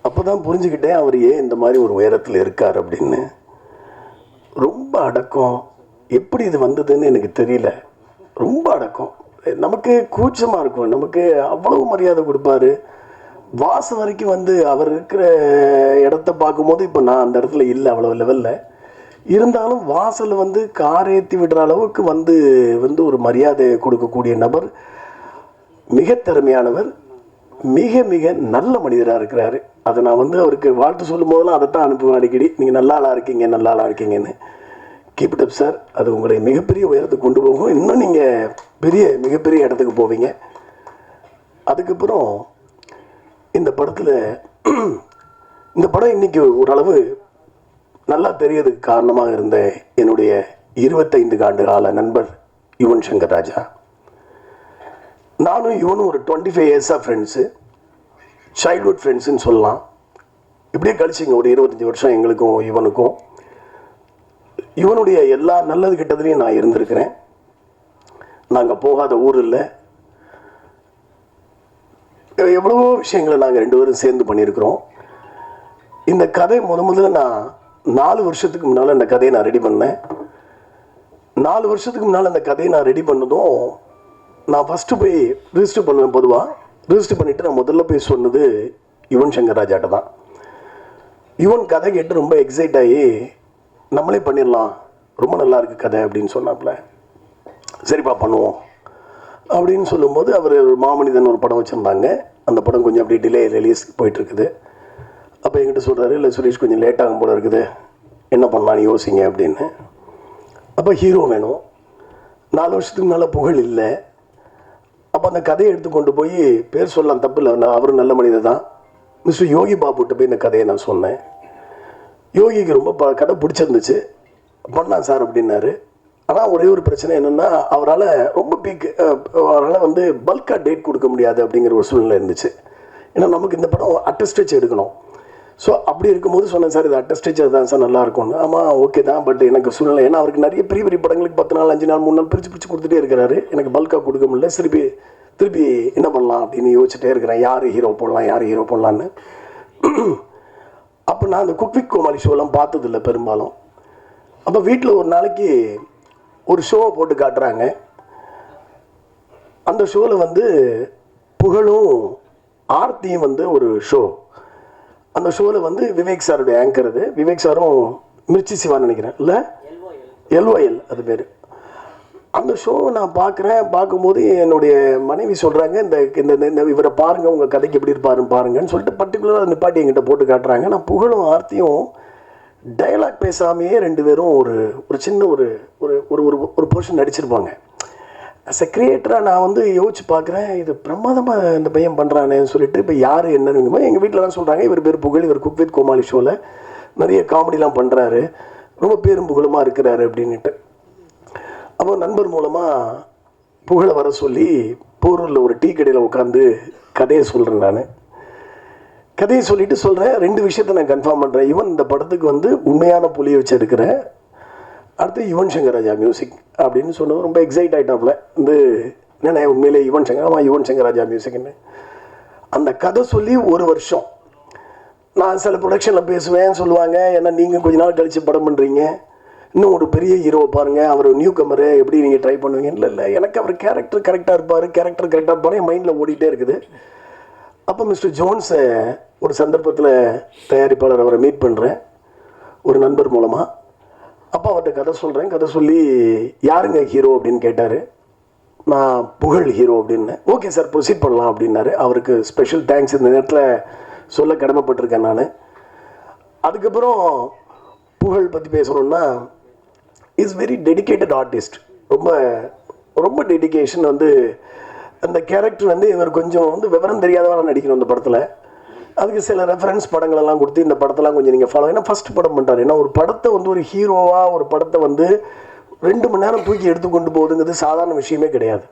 அப்போ தான் புரிஞ்சுக்கிட்டேன் அவர் ஏன் இந்த மாதிரி ஒரு உயரத்தில் இருக்கார் அப்படின்னு. ரொம்ப அடக்கம். எப்படி இது வந்ததுன்னு எனக்கு தெரியல. ரொம்ப அடக்கம். நமக்கு கூச்சமாக இருக்கும், நமக்கு அவ்வளவு மரியாதை கொடுப்பாரு. வாசம் வரைக்கும் வந்து அவர் இருக்கிற இடத்த பார்க்கும்போது இப்போ நான் அந்த இடத்துல இல்லை அவ்வளோ லெவலில் இருந்தாலும் வாசல் வந்து கார் ஏற்றி விடுற அளவுக்கு வந்து ஒரு மரியாதை கொடுக்கக்கூடிய நபர். மிக திறமையானவர், மிக மிக நல்ல மனிதராக இருக்கிறாரு. அதை நான் வந்து அவருக்கு வாழ்த்து சொல்லும் போதெல்லாம் அதை தான் அனுப்புவேன் அடிக்கடி. நீங்கள் நல்ல ஆளாக இருக்கீங்கன்னு. Keep it up sir. அது உங்களை மிகப்பெரிய உயரத்துக்கு கொண்டு போகும். இன்னும் நீங்கள் மிகப்பெரிய இடத்துக்கு போவீங்க. அதுக்கப்புறம் இந்த படம் இன்னைக்கு ஓரளவு நல்லா தெரியறதுக்கு காரணமாக இருந்த என்னுடைய 25 ஆண்டு கால நண்பர் யுவன் சங்கர் ராஜா. நானும் இவனும் ஒரு 25 இயர்ஸாக ஃப்ரெண்ட்ஸு, சைல்ட்ஹுட் ஃப்ரெண்ட்ஸுன்னு சொல்லலாம். இப்படியே கழிச்சிங்க ஒரு 25 வருஷம் எங்களுக்கும் இவனுக்கும். இவனுடைய எல்லா நல்லது கெட்டதுலையும் நான் இருந்திருக்கிறேன். நாங்கள் போகாத ஊர் இல்லை. எவ்வளவோ விஷயங்களை நாங்கள் 2 பேரும் சேர்ந்து பண்ணியிருக்கிறோம். இந்த கதை முதல்ல நான் 4 வருஷத்துக்கு முன்னால் இந்த கதையை நான் ரெடி பண்ணேன். 4 வருஷத்துக்கு முன்னால் அந்த கதையை நான் ரெடி பண்ணதும் நான் ஃபஸ்ட்டு போய் ரிஜிஸ்டர் பண்ணுவேன். பொதுவாக ரிஜிஸ்டர் பண்ணிவிட்டு நான் முதல்ல போய் சொன்னது யுவன் சங்கர் ராஜாட்ட தான். யுவன் கதை கேட்டு ரொம்ப எக்ஸைட் ஆகி நம்மளே பண்ணிடலாம், ரொம்ப நல்லா இருக்குது கதை அப்படின்னு சொன்னாப்புல. சரிப்பா பண்ணுவோம் அப்படின்னு சொல்லும்போது அவர் மாமனிதன் ஒரு படம் வச்சுருந்தாங்க. அந்த படம் கொஞ்சம் அப்படி டிலே ரிலீஸ் போயிட்டுருக்குது. அப்போ என்கிட்ட சொல்கிறாரு, இல்லை சுரேஷ் கொஞ்சம் லேட் ஆகும் போல இருக்குது, என்ன பண்ணலான்னு யோசிங்க அப்படின்னு. அப்போ ஹீரோ வேணும். 4 வருஷத்துக்கு மேலே புகழ் இல்லை. அப்போ அந்த கதையை எடுத்து கொண்டு போய் பேர் சொல்லலாம், தப்பு இல்லை, நான் அவரும் நல்ல மனிதர் தான். மிஸ்டர் யோகி பாபுட்ட போய் இந்த கதையை நான் சொன்னேன். யோகிக்கு ரொம்ப கதை பிடிச்சிருந்துச்சு, பண்ணலாம் சார் அப்படின்னாரு. ஆனால் ஒரே ஒரு பிரச்சனை என்னென்னா, அவரால் அவரால் வந்து பல்காக டேட் கொடுக்க முடியாது அப்படிங்கிற ஒரு சூழ்நிலை இருந்துச்சு. ஏன்னா நமக்கு இந்த படம் அட்டஸ்டேஜ் எடுக்கணும். ஸோ அப்படி இருக்கும்போது சொன்னேன் சார் இது அட்டஸ்டேஜர் தான் சார் நல்லா இருக்கும்னு. ஆமாம் ஓகே தான், பட் எனக்கு சூழ்நிலை, ஏன்னா அவருக்கு நிறைய பெரிய பெரிய படங்களுக்கு 10 நாள் 5 நாள் 3 நாள் பிரித்து கொடுத்துட்டே இருக்கிறாரு. எனக்கு பல்காக கொடுக்க முடியல. திருப்பி என்ன பண்ணலாம் அப்படின்னு யோசிச்சுட்டே இருக்கிறேன், யார் ஹீரோ போடலான்னு. அப்போ நான் அந்த குக் வித் கோமாளி ஷோலாம் பார்த்ததில்லை பெரும்பாலும். அப்போ வீட்டில் ஒரு நாளைக்கு ஒரு ஷோவை போட்டு காட்டுறாங்க. அந்த ஷோவில் வந்து புகழும் ஆர்த்தியும் வந்து ஒரு ஷோ. அந்த ஷோவில் வந்து விவேக் சாருடைய ஆங்கர். அது விவேக் சாரும் மிர்ச்சி சிவான்னு நினைக்கிறேன், இல்லை எல்ஒஎல் அது பேர். அந்த ஷோவை நான் பார்க்கும்போது என்னுடைய மனைவி சொல்கிறாங்க, இந்த இவரை பாருங்கள், உங்கள் கதைக்கு எப்படி பாருங்கன்னு சொல்லிட்டு பர்டிகுலராக நிப்பாட்டி என்கிட்ட போட்டு காட்டுறாங்க. நான் புகழும் ஆர்த்தியும் டயலாக் பேசாமையே 2 பேரும் ஒரு சின்ன ஒரு போர்ஷன் நடிச்சிருப்பாங்க. அஸ் எ கிரியேட்டராக நான் வந்து யோசிச்சு பார்க்குறேன், இது பிரமாதமாக இந்த பையன் பண்ணுறானேன்னு சொல்லிட்டு. இப்போ யார் என்னன்னு எங்கள் வீட்டிலலாம் சொல்கிறாங்க, இவர் பேர் புகழ், இவர் குக் வித் கோமாளி ஷோவில் நிறைய காமெடிலாம் பண்ணுறாரு, ரொம்ப பேரும் புகழுமாக இருக்கிறாரு அப்படின்ட்டு. அப்போ நண்பர் மூலமாக புகழை வர சொல்லி போரூரில் ஒரு டீ கடையில் உட்காந்து கதையை சொல்கிறேன். நான் கதையை சொல்லிவிட்டு சொல்கிறேன், 2 விஷயத்தை நான் கன்ஃபார்ம் பண்ணுறேன். ஈவன் இந்த படத்துக்கு வந்து உண்மையான புலியை வச்சு எடுக்கிறேன். அடுத்து யுவன் சங்கர் ராஜா மியூசிக் அப்படின்னு சொன்னது ரொம்ப எக்ஸைட் ஆகிட்டாப்புல. என்னென்ன உண்மையிலே யுவன் சங்கர் ராஜா மியூசிக்னு அந்த கதை சொல்லி 1 வருஷம் நான் சில ப்ரொடக்ஷனில் பேசுவேன், சொல்லுவாங்க, ஏன்னா நீங்கள் கொஞ்ச நாள் கழித்து படம் பண்ணுறீங்க, இன்னும் ஒரு பெரிய ஹீரோவை பாருங்கள், அவர் நியூ கமரு, எப்படி நீங்கள் ட்ரை பண்ணுவீங்க. இல்லை எனக்கு அவர் கேரக்டர் கரெக்டாக இருப்பார், என் மைண்டில் ஓடிட்டே இருக்குது. அப்போ மிஸ்டர் ஜோன்ஸை ஒரு சந்தர்ப்பத்தில் தயாரிப்பாளர் அவரை மீட் பண்ணுறேன் ஒரு நண்பர் மூலமாக. அப்போ அவர்கிட்ட கதை சொல்கிறேன். கதை சொல்லி யாருங்க ஹீரோ அப்படின்னு கேட்டார். நான் புகழ் ஹீரோ அப்படின்னேன். ஓகே சார் ப்ரொசீட் பண்ணலாம் அப்படின்னாரு. அவருக்கு ஸ்பெஷல் தேங்க்ஸ் இந்த நேரத்தில் சொல்ல கடமைப்பட்டிருக்கேன் நான். அதுக்கப்புறம் புகழ் பற்றி பேசணுன்னா, இஸ் வெரி டெடிக்கேட்டட் ஆர்டிஸ்ட். ரொம்ப டெடிக்கேஷன். வந்து அந்த கேரக்டர் வந்து இவர் கொஞ்சம் வந்து விவரம் தெரியாதவராக நடிக்கணும் அந்த படத்தில். அதுக்கு சில ரெஃபரன்ஸ் படங்களெல்லாம் கொடுத்து இந்த படத்தெல்லாம் கொஞ்சம் நீங்கள் ஃபாலோ, ஏன்னா ஃபஸ்ட் படம் பண்ணுறாரு. ஏன்னா ஒரு படத்தை வந்து ஒரு ஹீரோவாக ஒரு படத்தை வந்து 2 மணி நேரம் தூக்கி எடுத்து கொண்டு போகுதுங்கிறது சாதாரண விஷயமே கிடையாது.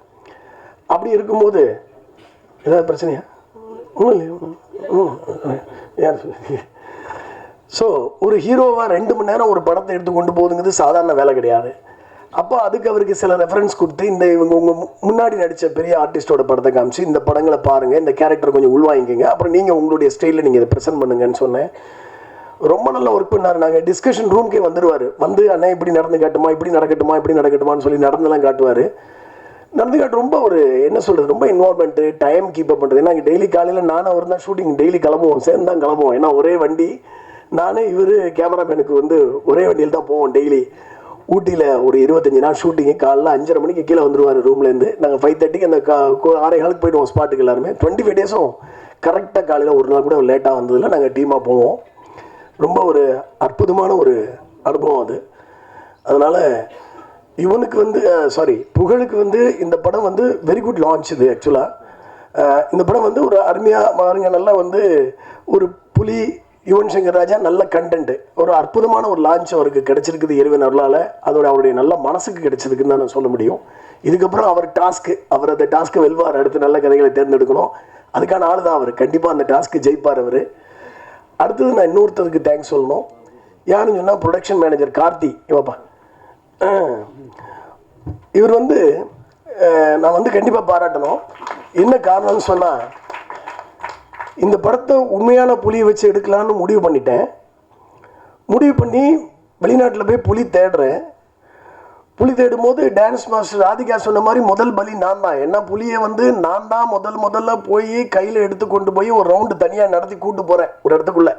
அப்படி இருக்கும்போது ஏதாவது பிரச்சனையா? ஸோ ஒரு ஹீரோவாக 2 மணி நேரம் ஒரு படத்தை எடுத்து கொண்டு போகுதுங்கிறது சாதாரண வேலை கிடையாது. அப்போ அதுக்கு அவருக்கு சில ரெஃபரன்ஸ் கொடுத்து, இவங்க உங்கள் முன்னாடி நடித்த பெரிய ஆர்டிஸ்டோட படத்தை காமிச்சு, இந்த படங்களை பாருங்கள், இந்த கேரக்டர் கொஞ்சம் உள்வாங்கிங்க, அப்புறம் நீங்கள் உங்களுடைய ஸ்டைலில் நீங்கள் இதை ப்ரெசென்ட் பண்ணுங்கன்னு சொன்னேன். ரொம்ப நல்லா ஒர்க் பண்ணார். நாங்கள் டிஸ்கஷன் ரூம்க்கே வந்துடுவார். அண்ணா இப்படி நடந்து காட்டுமா, இப்படி நடக்கட்டுமான்னு சொல்லி நடந்துலாம் காட்டுவார். நடந்து காட்டு ரொம்ப என்ன சொல்கிறது, ரொம்ப இன்வால்மெண்ட்டு, டைம் கீப்பப் பண்ணுறது. ஏன்னா டெய்லி காலையில் நானும் அவர் தான் ஷூட்டிங் டெய்லி சேர்ந்து தான் கிளம்புவோம். ஏன்னா ஒரே வண்டி, நானே இவர் கேமராமேனுக்கு ஒரே வண்டியில் தான் போவோம் டெய்லி. ஊட்டியில் ஒரு 25 நாள் ஷூட்டிங்கு. காலைல 5:30 மணிக்கு கீழே வந்துடுவார் ரூம்லேருந்து. நாங்கள் 5:30க்கு அந்த 6:15 போய்டுவோம் ஸ்பாட்டுக்கு எல்லாருமே. 25 டேஸும் கரெக்டாக காலையில் ஒரு நாள் கூட லேட்டாக வந்ததில்லை. நாங்கள் டீமாக போவோம். ரொம்ப அற்புதமான அனுபவம் அது. அதனால் இவனுக்கு புகழுக்கு இந்த படம் வெரி குட் லான்ச். இது ஆக்சுவலாக இந்த படம் ஒரு அருமையாக பாருங்க, நல்லா ஒரு புலி யுவன் சங்கர் ராஜா நல்ல கண்டென்ட்டு, ஒரு அற்புதமான லான்ச் அவருக்கு கிடைச்சிருக்குது இறைவன் அருளால். அவருடைய நல்ல மனசுக்கு கிடைச்சிருக்குன்னு தான் நான் சொல்ல முடியும். இதுக்கப்புறம் அவர் அந்த டாஸ்க்கு வெல்வார். அடுத்து நல்ல கதைகளை தேர்ந்தெடுக்கணும். அதுக்கான ஆள் தான் அவர். கண்டிப்பாக அந்த டாஸ்க்கு ஜெயிப்பார் அவர். அடுத்தது நான் இன்னொருத்தருக்கு தேங்க்ஸ் சொல்லணும். யாருன்னு சொன்னால் ப்ரொடக்ஷன் மேனேஜர் கார்த்தி. இவப்பா இவர் நான் கண்டிப்பாக பாராட்டணும். என்ன காரணம்னு சொன்னால், இந்த படத்தை உண்மையான புலியை வச்சு எடுக்கலான்னு முடிவு பண்ணி வெளிநாட்டில் போய் புலி தேடும் போது டான்ஸ் மாஸ்டர் ராதிகா சொன்ன மாதிரி முதல் பலி நான் தான். என்ன புலியை நான் தான் முதல்ல போய் கையில் எடுத்து கொண்டு போய் ஒரு ரவுண்டு தனியாக நடத்தி கூப்பிட்டு போகிறேன் ஒரு இடத்துக்குள்ளே.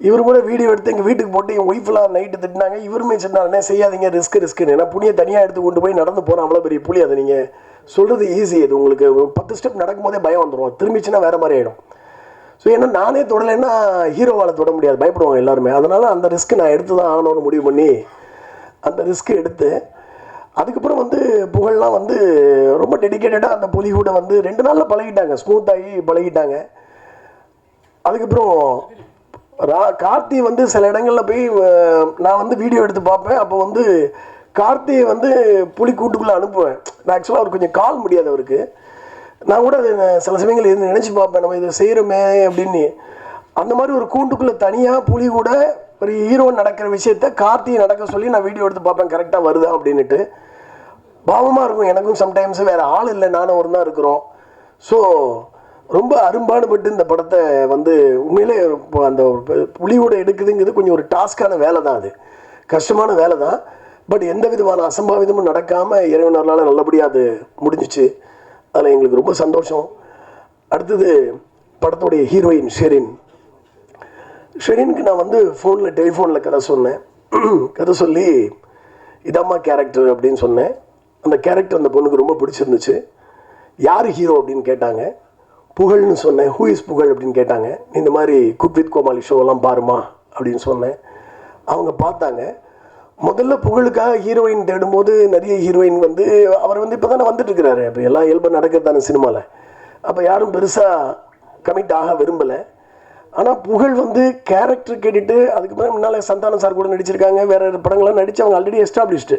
இவர் கூட வீடியோ எடுத்து எங்கள் வீட்டுக்கு போட்டு என் ஒய்ஃபெலாம் நைட்டு திட்டினாங்க. இவருமே சொன்னாங்க, செய்யாதீங்க, ரிஸ்க்குன்னு. ஏன்னா புலியை தனியாக எடுத்து கொண்டு போய் நடந்து போகிறேன், அவ்வளோ பெரிய புலி. அதை நீங்கள் சொல்கிறது ஈஸி. அது உங்களுக்கு 10 ஸ்டெப் நடக்கும்போதே பயம் வந்துடும். திரும்பிச்சுன்னா வேறு மாதிரி ஆகிடும். ஸோ ஏன்னா நானே தொடலைன்னா ஹீரோவால் தொட முடியாது, பயப்படுவாங்க எல்லாருமே. அதனால் அந்த ரிஸ்க்கு நான் எடுத்து தான் ஆகணும்னு முடிவு பண்ணி அந்த ரிஸ்க்கு எடுத்து, அதுக்கப்புறம் புகழ்லாம் ரொம்ப டெடிக்கேட்டடாக அந்த புலி கூட 2 நாளில் பழகிட்டாங்க, ஸ்மூத்தாகி பழகிட்டாங்க. அதுக்கப்புறம் கார்த்தி சில இடங்களில் போய் நான் வீடியோ எடுத்து பார்ப்பேன். அப்போ கார்த்தியை புலி கூட்டுக்குள்ளே அனுப்புவேன். நான் ஆக்சுவலாக அவருக்கு கொஞ்சம் கால் முடியாது அவருக்கு. நான் கூட சில சமயங்கள் நினச்சி பார்ப்பேன், நம்ம இதை செய்கிறோமே அப்படின்னு. அந்த மாதிரி ஒரு கூண்டுக்குள்ளே தனியாக புலி கூட ஒரு ஹீரோ நடக்கிற விஷயத்த கார்த்தியை நடக்க சொல்லி நான் வீடியோ எடுத்து பார்ப்பேன் கரெக்டாக வருதா அப்படின்ட்டு. பாவமாக இருக்கும் எனக்கும் சம்டைம்ஸ், வேறு ஆள் இல்லை, நானும் ஒரு தான் இருக்கிறோம். ஸோ ரொம்ப அரும்பாடுபட்டு இந்த படத்தை வந்து உண்மையிலே இப்போ அந்த புலியோட எடுக்குதுங்கிறது கொஞ்சம் ஒரு டாஸ்கான வேலை தான், அது கஷ்டமான வேலை தான். பட் எந்த விதமான அசம்பாவிதமும் நடக்காமல் இறைவனால நல்லபடியாக அது முடிஞ்சிச்சு. அதில் எங்களுக்கு ரொம்ப சந்தோஷம். அடுத்தது படத்துடைய ஹீரோயின் ஷெரினுக்கு நான் வந்து டெலிஃபோனில் கதை சொன்னேன். கதை சொல்லி இதம்மா கேரக்டர் அப்படின்னு சொன்னேன். அந்த கேரக்டர் அந்த பொண்ணுக்கு ரொம்ப பிடிச்சிருந்துச்சு. யார் ஹீரோ அப்படின்னு கேட்டாங்க. புகழ்னு சொன்னேன். ஹூ இஸ் புகழ் அப்படின்னு கேட்டாங்க. இந்த மாதிரி குக் வித் கோமாளி ஷோலாம் பாருமா அப்படின்னு சொன்னேன். அவங்க பார்த்தாங்க. முதல்ல புகழுக்காக ஹீரோயின் தேடும்போது நிறைய ஹீரோயின் வந்து அவர் வந்து இப்போ தானே வந்துட்டு இருக்கிறாரு. அப்போ எல்லாம் இயல்பாக நடக்கிறது தானே சினிமாவில். அப்போ யாரும் பெருசாக கமிட் ஆக விரும்பலை. ஆனால் புகழ் வந்து கேரக்டர் கேட்டுட்டு அதுக்கு மேலே முன்னால் சந்தானம் சார் கூட நடிச்சிருக்காங்க, வேறு படங்கள்லாம் நடித்து அவங்க ஆல்ரெடி எஸ்டாப்ளிஷ்டு.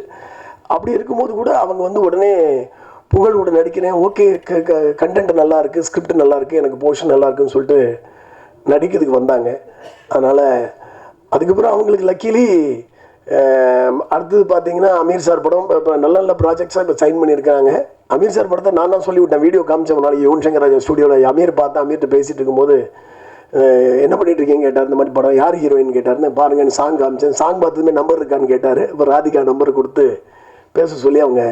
அப்படி இருக்கும்போது கூட அவங்க வந்து உடனே புகழ் கூட நடிக்கிறேன், ஓகே கண்டென்ட் நல்லா இருக்குது, ஸ்கிரிப்ட் நல்லா இருக்குது, எனக்கு போர்ஷன் நல்லா இருக்குன்னு சொல்லிட்டு நடிக்கிறதுக்கு வந்தாங்க. அதனால் அதுக்கப்புறம் அவங்களுக்கு லக்கிலி அடுத்தது பார்த்தீங்கன்னா அமீர் சார் படம் இப்போ நல்ல நல்ல ப்ராஜெக்ட்ஸாக இப்போ சைன் பண்ணியிருக்காங்க. அமீர் சார் படத்தை நான் தான் சொல்லிவிட்டேன், வீடியோ காமிச்ச நாளைக்கு யுவன் சங்கர் ராஜா ஸ்டுடியோவில் அமீர் பார்த்தா அமீர்கிட்ட பேசிகிட்டு இருக்கும்போது என்ன பண்ணிட்டு இருக்கீங்க கேட்டார். இந்த மாதிரி படம் யார் ஹீரோயின் கேட்டார்னு, பாருங்கன்னு சாங் காமிச்சேன். சாங் பார்த்ததுமே நம்பர் இருக்கான்னு கேட்டார். இப்போ ராதிகா நம்பர் கொடுத்து பேச சொல்லி அவங்க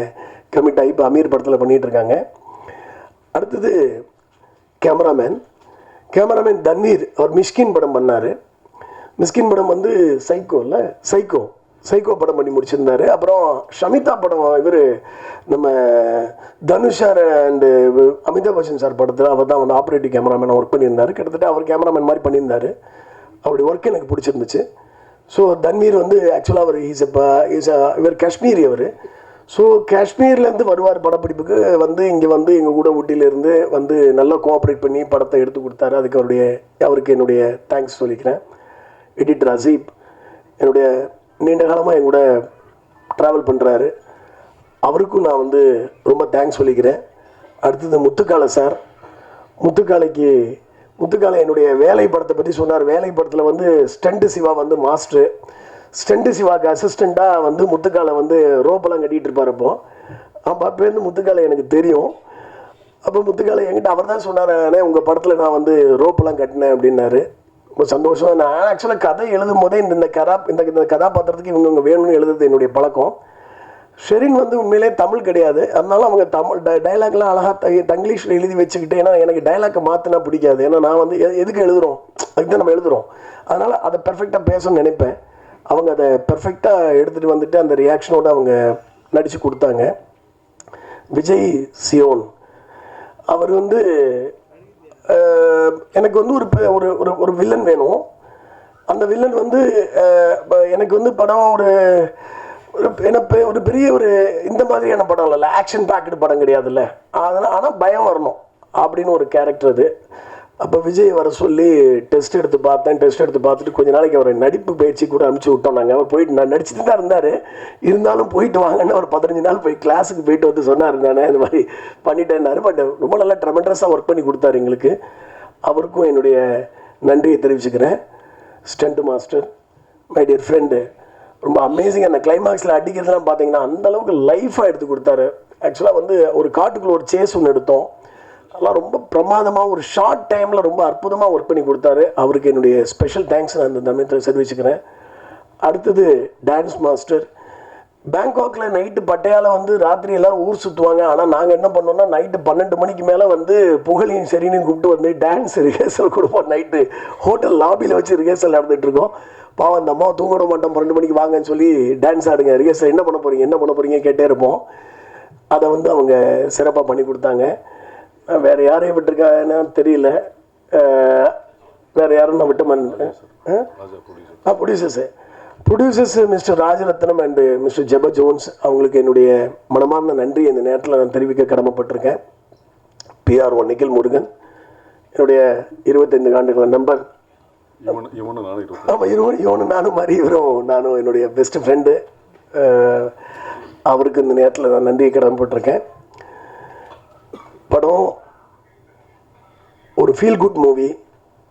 கமிட் ஆகி இப்போ அமீர் படத்தில் பண்ணிகிட்டு இருக்காங்க. அடுத்தது கேமராமேன் தன்வீர், அவர் மிஷ்கின் படம் பண்ணார். மிஷ்கின் படம் வந்து சைக்கோ படம் பண்ணி முடிச்சிருந்தார். அப்புறம் ஷமிதா படம் இவர் நம்ம Dhanush sir and Amitabh Bachchan sir படத்தில் அவர் தான் வந்து ஆப்ரேட்டிவ் கேமராமேன் ஒர்க் பண்ணியிருந்தார். கிட்டத்தட்ட அவர் கேமராமேன் மாதிரி பண்ணியிருந்தார். அவருடைய ஒர்க் எனக்கு பிடிச்சிருந்துச்சு. ஸோ தன்வீர் வந்து ஆக்சுவலாக அவர் இவர் காஷ்மீரி அவர். ஸோ காஷ்மீர்லேருந்து வருவார் படப்பிடிப்புக்கு வந்து இங்கே வந்து எங்கள் கூட ஊட்டியிலேருந்து வந்து நல்லா கோஆப்ரேட் பண்ணி படத்தை எடுத்து கொடுத்தாரு. அதுக்கு அவருக்கு என்னுடைய தேங்க்ஸ் சொல்லிக்கிறேன். எடிட்டர் அசீப் என்னுடைய நீண்ட காலமாக என் கூட ட்ராவல் பண்ணுறாரு, அவருக்கும் நான் வந்து ரொம்ப தேங்க்ஸ் சொல்லிக்கிறேன். அடுத்தது முத்துக்காலை சார். முத்துக்காலை என்னுடைய வேலை படத்தை பற்றி சொன்னார். வேலை படத்தில் வந்து ஸ்டண்ட் சிவா வந்து மாஸ்டரு, ஸ்டண்ட் சிவாக்கு அசிஸ்டண்ட்டாக வந்து முத்துக்காலை வந்து ரோப்பெல்லாம் கட்டிகிட்டு இருப்பார். அப்போருந்து முத்துக்காலை எனக்கு தெரியும். அப்போ முத்துக்காலை என்கிட்ட அவர் தான் சொன்னார், உங்கள் படத்தில் நான் வந்து ரோப்பெல்லாம் கட்டினேன் அப்படின்னாரு. ரொம்ப சந்தோஷம். நான் ஆக்சுவலாக கதை எழுதும் போதே இந்த கதாபாத்திரத்துக்கு இவங்க வேணும்னு எழுதுறது என்னுடைய பழக்கம். ஷெரின் வந்து உண்மையிலே தமிழ் கிடையாது, அதனால அவங்க தமிழ் டைலாக்லாம் அழகாக தங்கிலீஷில் எழுதி வச்சுக்கிட்டு, ஏன்னா எனக்கு டைலாக்கை மாற்றினா பிடிக்காது. ஏன்னா நான் வந்து எதுக்கு எழுதுகிறோம், அதுக்கு தான் நம்ம எழுதுகிறோம். அதனால் அதை பெர்ஃபெக்டாக பேசணும்னு நினைப்பேன். அவங்க அதை பெர்ஃபெக்டாக எடுத்துகிட்டு வந்துட்டு அந்த ரியாக்ஷனோடு அவங்க நடித்து கொடுத்தாங்க. விஜய் சியோன் அவர் வந்து எனக்கு வந்து ஒரு வில்லன் வேணும். அந்த வில்லன் வந்து எனக்கு வந்து படம் ஒரு பெரிய இந்த மாதிரியான படம் இல்லை, ஆக்ஷன் பேக்கடு படம் கிடையாதுல்ல, அதனால் ஆனால் பயம் வரணும் அப்படின்னு ஒரு கேரக்டர் அது. அப்போ விஜய் வர சொல்லி டெஸ்ட் எடுத்து பார்த்துட்டு கொஞ்ச நாளைக்கு அவரை நடிப்பு பயிற்சி கூட அனுப்பிச்சி விட்டோம். நாங்கள் அவர் போயிட்டு நான் நடிச்சுட்டு தான் இருந்தார், இருந்தாலும் போயிட்டு வாங்கன்னு ஒரு 15 நாள் போய் கிளாஸுக்கு போயிட்டு வந்து சொன்னார். நானே இந்த மாதிரி பண்ணிட்டேன்னாரு. பட் ரொம்ப நல்லா ட்ரெமெண்டஸாக ஒர்க் பண்ணி கொடுத்தாரு எங்களுக்கு. அவருக்கும் என்னுடைய நன்றியை தெரிவிச்சுக்கிறேன். Stunt master, my dear friend, ரொம்ப அமேசிங். அந்த கிளைமாக்ஸில் அடிக்கிறதுலாம் பார்த்தீங்கன்னா அந்தளவுக்கு லைஃபாக எடுத்து கொடுத்தாரு. ஆக்சுவலாக வந்து ஒரு காட்டுக்குள்ளே ஒரு சேஸ் ஒன்று எடுத்தோம், அதெல்லாம் ரொம்ப பிரமாதமாக ஒரு ஷார்ட் டைமில் ரொம்ப அற்புதமாக ஒர்க் பண்ணி கொடுத்தாரு. அவருக்கு என்னுடைய ஸ்பெஷல் தேங்க்ஸ் நான் அந்த சமயத்தில் தெரிவிச்சுக்கிறேன். அடுத்தது டான்ஸ் மாஸ்டர். பேங்காக்கில் நைட்டு பட்டையால் வந்து ராத்திரி எல்லோரும் ஊர் சுற்றுவாங்க. ஆனால் நாங்கள் என்ன பண்ணோம்னா நைட்டு 12 மணிக்கு மேலே வந்து புகழையும் சரின்னு கூப்பிட்டு வந்து டான்ஸ் ரிஹர்சல் கொடுப்போம். நைட்டு ஹோட்டல் லாபியில் வச்சு ரிஹர்சல் நடந்துகிட்ருக்கோம். பாவம் அந்த அம்மா தூங்க விட மாட்டோம், 12 மணிக்கு வாங்கன்னு சொல்லி டான்ஸ் ஆடுங்க, ரிஹர்சல் என்ன பண்ண போகிறீங்க கேட்டே இருப்போம். அதை வந்து அவங்க சிறப்பாக பண்ணி கொடுத்தாங்க. வேறு யாரையும் விட்டுருக்காங்கன்னா தெரியல, வேறு யாரும் நான் விட்டு producers mister Rajaratnam and mister ஜெப ஜோன்ஸ், அவங்களுக்கு என்னுடைய மனமார்ந்த நன்றி இந்த நேரத்தில் நான் தெரிவிக்க கடமைப்பட்டிருக்கேன். PR1 நிகில் முருகன், என்னுடைய 25 ஆண்டுகள் நம்பர். ஆமாம், இவனு நானும் மாதிரி நானும் என்னுடைய பெஸ்ட் ஃப்ரெண்டு. அவருக்கு இந்த நேரத்தில் நான் நன்றியை கடமைப்பட்டிருக்கேன். படம் ஒரு ஃபீல் குட் மூவி,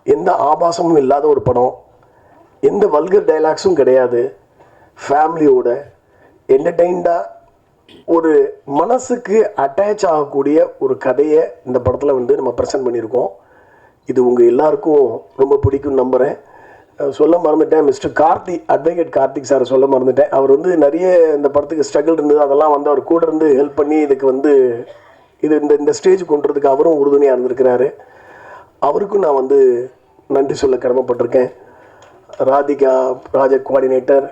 எந்த ஆபாசமும் இல்லாத ஒரு படம், எந்த வல்கர் டைலாக்ஸும் கிடையாது, ஃபேமிலியோட என்டர்டெயின்டாக ஒரு மனசுக்கு அட்டாச் ஆகக்கூடிய ஒரு கதையை இந்த படத்தில் வந்து நம்ம ப்ரெசென்ட் பண்ணியிருக்கோம். இது உங்கள் எல்லாருக்கும் ரொம்ப பிடிக்கும்னு நம்புகிறேன். சொல்ல மறந்துட்டேன், மிஸ்டர் கார்த்திக், அட்வொகேட் கார்த்திக் சாரை சொல்ல மறந்துட்டேன். அவர் வந்து நிறைய இந்த படத்துக்கு ஸ்ட்ரகிள் இருந்தது, அதெல்லாம் வந்து அவர் கூட இருந்து ஹெல்ப் பண்ணி இதுக்கு வந்து இது இந்த ஸ்டேஜ் கொண்டுறதுக்கு அவரும் உறுதுணையாக இருந்திருக்கிறாரு. அவருக்கும் நான் வந்து நன்றி சொல்ல கடமைப்பட்டிருக்கேன். ராதிகா ப்ராஜெக்ட் கோஆர்டினேட்டர்,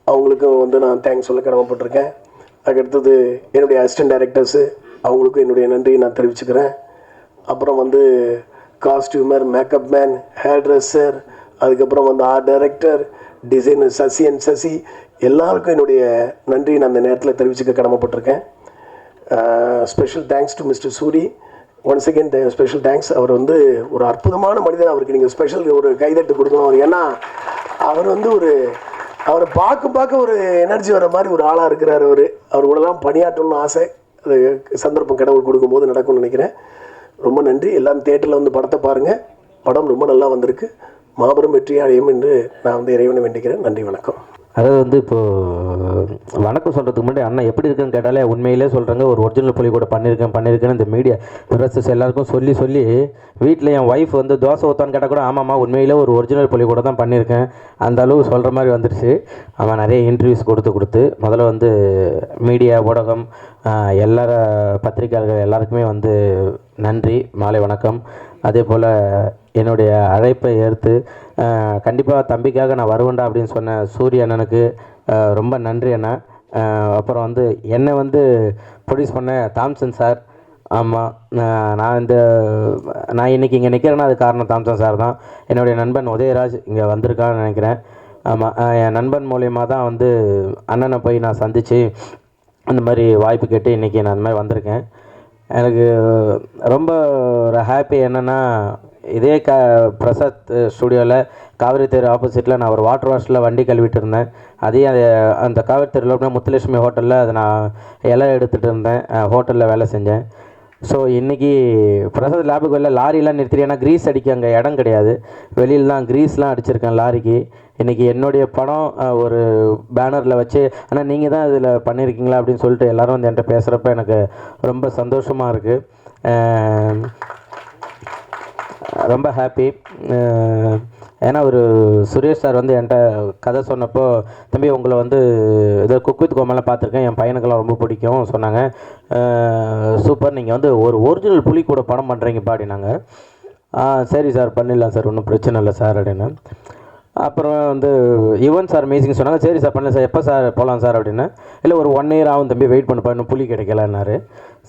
அவங்களுக்கும் வந்து நான் தேங்க்ஸ் சொல்ல கடமைப்பட்டிருக்கேன். அதுக்கடுத்தது என்னுடைய அசிஸ்டன்ட் டைரக்டர்ஸு, அவங்களுக்கும் என்னுடைய நன்றியை நான் தெரிவிச்சுக்கிறேன். அப்புறம் வந்து costumer, makeup man, hair dresser, அதுக்கப்புறம் வந்து art director, designer Sasi and Sasi, எல்லாருக்கும் என்னுடைய நன்றியை நான் அந்த நேரத்தில் தெரிவிச்சுக்க கடமைப்பட்டிருக்கேன். Special thanks to mister Soori. Once again special thanks. அவர் வந்து ஒரு அற்புதமான மனிதர். அவருக்கு நீங்கள் ஸ்பெஷல் ஒரு கைதட்டு கொடுக்கணும். ஏன்னா அவர் வந்து அவரை பார்க்க ஒரு எனர்ஜி வர மாதிரி ஒரு ஆளாக இருக்கிறார். அவர் கூடலாம் பணியாற்றணும்னு ஆசை. அது சந்தர்ப்பம் கடவுள் கொடுக்கும்போது நடக்கும்னு நினைக்கிறேன். ரொம்ப நன்றி. எல்லாரும் தேட்டரில் வந்து படத்தை பாருங்கள். படம் ரொம்ப நல்லா வந்திருக்கு. மாபெரும் வெற்றி அடையும் என்று நான் வந்து இறைவனை வேண்டிக்கிறேன். நன்றி, வணக்கம். அதாவது வந்து இப்போது வணக்கம் சொல்கிறதுக்கு முன்னாடி அண்ணன் எப்படி இருக்குன்னு கேட்டாலே உண்மையிலே சொல்கிறாங்க. ஒரு ஒரிஜினல் புலி கூட பண்ணியிருக்கேன்னு இந்த மீடியா ப்ரெஸ்ஸஸ் எல்லாருக்கும் சொல்லி வீட்டில் என் ஒய்ஃப் வந்து தோசை ஊற்றான்னு கேட்டால் கூட ஆமாம்மா உண்மையிலே ஒரு ஒரிஜினல் புலி கூட தான் பண்ணியிருக்கேன் அந்த அளவு சொல்கிற மாதிரி வந்துடுச்சு. அவன் நிறைய இன்டர்வியூஸ் கொடுத்து முதல்ல வந்து மீடியா ஊடகம் எல்லார பத்திரிகையாளர்கள் எல்லாருக்குமே வந்து நன்றி, மாலை வணக்கம். அதே போல் என்னுடைய அழைப்பை ஏற்று கண்டிப்பாக தம்பிக்காக நான் வருவேன்டா அப்படின்னு சொன்ன சூரிய அண்ணனுக்கு ரொம்ப நன்றி அண்ணா. அப்புறம் வந்து என்னை வந்து ப்ரொடியூஸ் பண்ண தாம்சன் சார். ஆமாம், நான் இன்றைக்கி இங்கே நிற்கிறேன்னா அது காரணம் தாம்சன் சார் தான். என்னுடைய நண்பன் உதயராஜ் இங்கே வந்திருக்கான்னு நினைக்கிறேன். ஆமாம், என் நண்பன் மூலயமா தான் வந்து அண்ணனை போய் நான் சந்தித்து அந்த மாதிரி வாய்ப்பு கேட்டு இன்றைக்கி நான் அந்த மாதிரி வந்திருக்கேன். எனக்கு ரொம்ப ஒரு ஹாப்பி என்னென்னா இதே பிரசாத் ஸ்டுடியோவில் காவிரி தெரு ஆப்போசிட்டில் நான் ஒரு வாட்டர் வாஷில் வண்டி கழுவிட்டு இருந்தேன். அந்த காவிரி தெருவில் முத்துலட்சுமி ஹோட்டலில் அதை நான் இலை எடுத்துகிட்டு இருந்தேன், ஹோட்டலில் வேலை செஞ்சேன். ஸோ இன்றைக்கி பிரசாத் லேபுக்கு வெளில லாரிலாம் நிறுத்திட்டு, ஏன்னா க்ரீஸ் அடிக்க அங்கே இடம் கிடையாது, வெளியில் தான் க்ரீஸ்லாம் அடிச்சிருக்கேன் லாரிக்கு. இன்றைக்கி என்னுடைய படம் ஒரு பேனரில் வச்சு ஆனால் நீங்கள் தான் இதில் பண்ணியிருக்கீங்களா அப்படின்னு சொல்லிட்டு எல்லோரும் வந்து என்கிட்ட பேசுகிறப்ப எனக்கு ரொம்ப சந்தோஷமாக இருக்குது, ரொம்ப ஹாப்பி. ஏன்னா ஒரு சுரேஷ் சார் வந்து என்கிட்ட கதை சொன்னப்போ, தம்பி உங்களை வந்து இதை குக் வித் கோமாலாம் பார்த்துருக்கேன், என் பையனுக்கெல்லாம் ரொம்ப பிடிக்கும் சொன்னாங்க. சூப்பர், நீங்கள் வந்து ஒரு ஒரிஜினல் புலி கூட படம் பண்ணுறீங்க பாடினாங்க. சரி சார் பண்ணிடலாம் சார், ஒன்றும் பிரச்சனை இல்லை சார் அப்படின்னு. அப்புறம் வந்து யுவன் சார் மியூசிக் சொன்னாங்க. சரி சார் பண்ணல சார், எப்போ சார் போகலாம் சார் அப்படின்னு. இல்லை ஒரு 1 year ஆகும் தம்பி, வெயிட் பண்ணப்பா, இன்னும் புலி கிடைக்கலன்னாரு.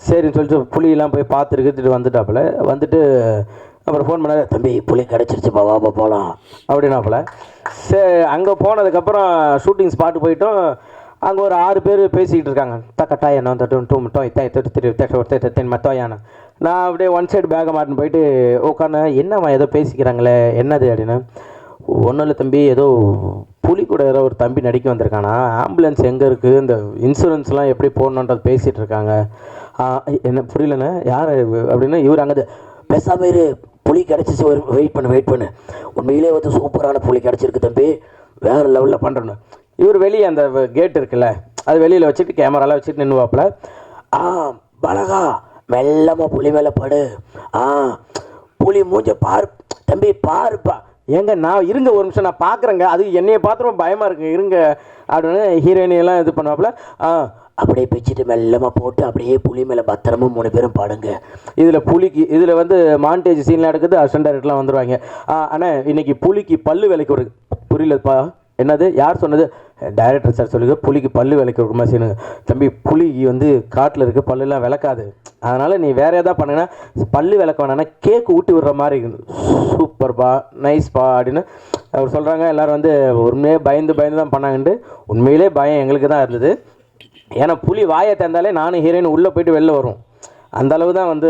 சரின்னு சொல்லிட்டு புலியெல்லாம் போய் பார்த்துட்டு வந்துட்டாப்புல. வந்துட்டு அப்புறம் ஃபோன் பண்ணாரு, தம்பி புலி கிடச்சிருச்சுப்பா வாப்பா போகலாம் அப்படின்னாப்புல. சரி, அங்கே போனதுக்கப்புறம் ஷூட்டிங் ஸ்பாட்டு போயிட்டோம். அங்கே ஒரு 6 பேர் பேசிக்கிட்டு இருக்காங்க. தக்கட்டாய் என்ன மத்தோயான. நான் அப்படியே ஒன் சைடு பேக்கை மாட்டின்னு போயிட்டு உட்காந்து என்னம்மா ஏதோ பேசிக்கிறாங்களே என்னது அப்படின்னு. ஒன்றும் இல்லை தம்பி, ஏதோ புலி கூட ஏதோ ஒரு தம்பி நடிக்க வந்திருக்கானா, ஆம்புலன்ஸ் எங்கே இருக்குது, இந்த இன்சூரன்ஸ்லாம் எப்படி போடணுன்றது பேசிகிட்டு இருக்காங்க. என்ன புரியலண்ணே யார் அப்படின்னா, இவர் அங்கே பேசாமல் இரு, புலி கிடச்சிச்சு, ஒரு வெயிட் பண்ணு, உண்மையிலே வந்து சூப்பரான புலி கிடச்சிருக்கு தம்பி, வேறு லெவலில் பண்ணுறேன்னு. இவர் வெளியே அந்த கேட் இருக்குல்ல, அது வெளியில் வச்சுட்டு கேமராலாம் வச்சுட்டு நின்றுவாப்பில். பலகா மெல்லமாக புலி மேலே படு, புலி மூஞ்ச பாரு தம்பி பாருப்பா. ஏங்க நான் இருங்க ஒரு நிமிஷம் நான் பார்க்குறேங்க, அது என்னையை பார்த்துருவோம் பயமாக இருக்குங்க இருங்க அப்படின்னு ஹீரோயினியெல்லாம் இது பண்ணுவாப்பில். அப்படியே பிச்சுட்டு மெல்லமாக போட்டு அப்படியே புலி மேலே பத்திரமா 3 பேரும் பாடுங்க. இதில் புலிக்கு இதில் வந்து மாண்டேஜ் சீன்லாம் எடுக்குது, அசிஸ்டன்ட் டைரக்டர்லாம் வந்துடுவாங்க. ஆனால் இன்றைக்கி புலிக்கு பல்லு விலைக்கு ஒரு புரியலப்பா என்னது யார் சொன்னது, டைரக்டர் சார் சொல்லுங்க, புலிக்கு பல்லு விலைக்கு ஒரு மாதிரி சீனுங்க. தம்பி புலிக்கு வந்து காட்டில் இருக்க பல்லுலாம் விளக்காது, அதனால் நீ வேறு எதாவது பண்ணுங்கன்னா பல்லு விளக்க வேணான்னா கேக்கு ஊட்டி விடுற மாதிரி இருக்குது. சூப்பர்ப்பா நைஸ்ப்பா அப்படின்னு அவர் சொல்கிறாங்க. எல்லோரும் வந்து உண்மையே பயந்து தான் பண்ணாங்கன்ட்டு. உண்மையிலே பயம் எங்களுக்கு தான் இருந்தது. ஏன்னா புலி வாயை திறந்தாலே நானும் ஹீரோயின் உள்ளே போய்ட்டு வெளில வரும், அந்த அளவு தான் வந்து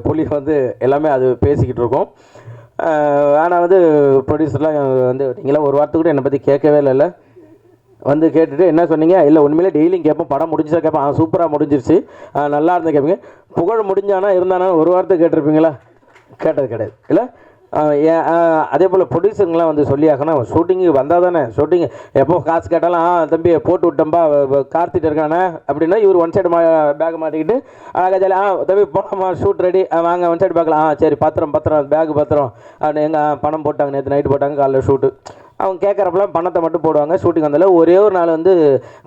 புலி வந்து எல்லாமே அது பேசிக்கிட்டு இருக்கோம். ஆனால் வந்து ப்ரொடியூசர்லாம் வந்து நீங்களாம் ஒரு வாரத்துக்கு கூட என்னை பற்றி கேட்கவே இல்லைல்ல, வந்து கேட்டுட்டு என்ன சொன்னீங்க, இல்லை உண்மையிலே டெய்லியும் கேட்போம், படம் முடிஞ்சா கேட்பேன், சூப்பராக முடிஞ்சிருச்சு, நல்லா இருந்தால் கேட்பீங்க, புகழ் முடிஞ்சானா இருந்தானா ஒரு வாரத்துக்கு கேட்டிருப்பீங்களா, கேட்டது கிடையாது இல்லை. அதே போல் ப்ரொடியூசருங்களாம் வந்து சொல்லி ஆகணும் ஷூட்டிங்கு வந்தால் தானே ஷூட்டிங் எப்போ காசு கேட்டாலும் தம்பி போட்டு விட்டோம்பா கார்த்திட்டு இருக்கானே அப்படின்னா இவர் ஒன் சைடு பேக் மாட்டிக்கிட்டு அழகாக ஜாலி தம்பி போனோமா ஷூட் ரெடி வாங்க ஒன் சைடு பார்க்கலாம் சரி பத்திரம் பேக் பத்திரம் அப்படின்னு எங்கள் பணம் போட்டாங்க நேற்று நைட்டு போட்டாங்க காலைல ஷூட்டு அவங்க கேட்குறப்பெல்லாம் பணத்தை மட்டும் போடுவாங்க ஷூட்டிங் வந்தாலும் ஒரே ஒரு நாள் வந்து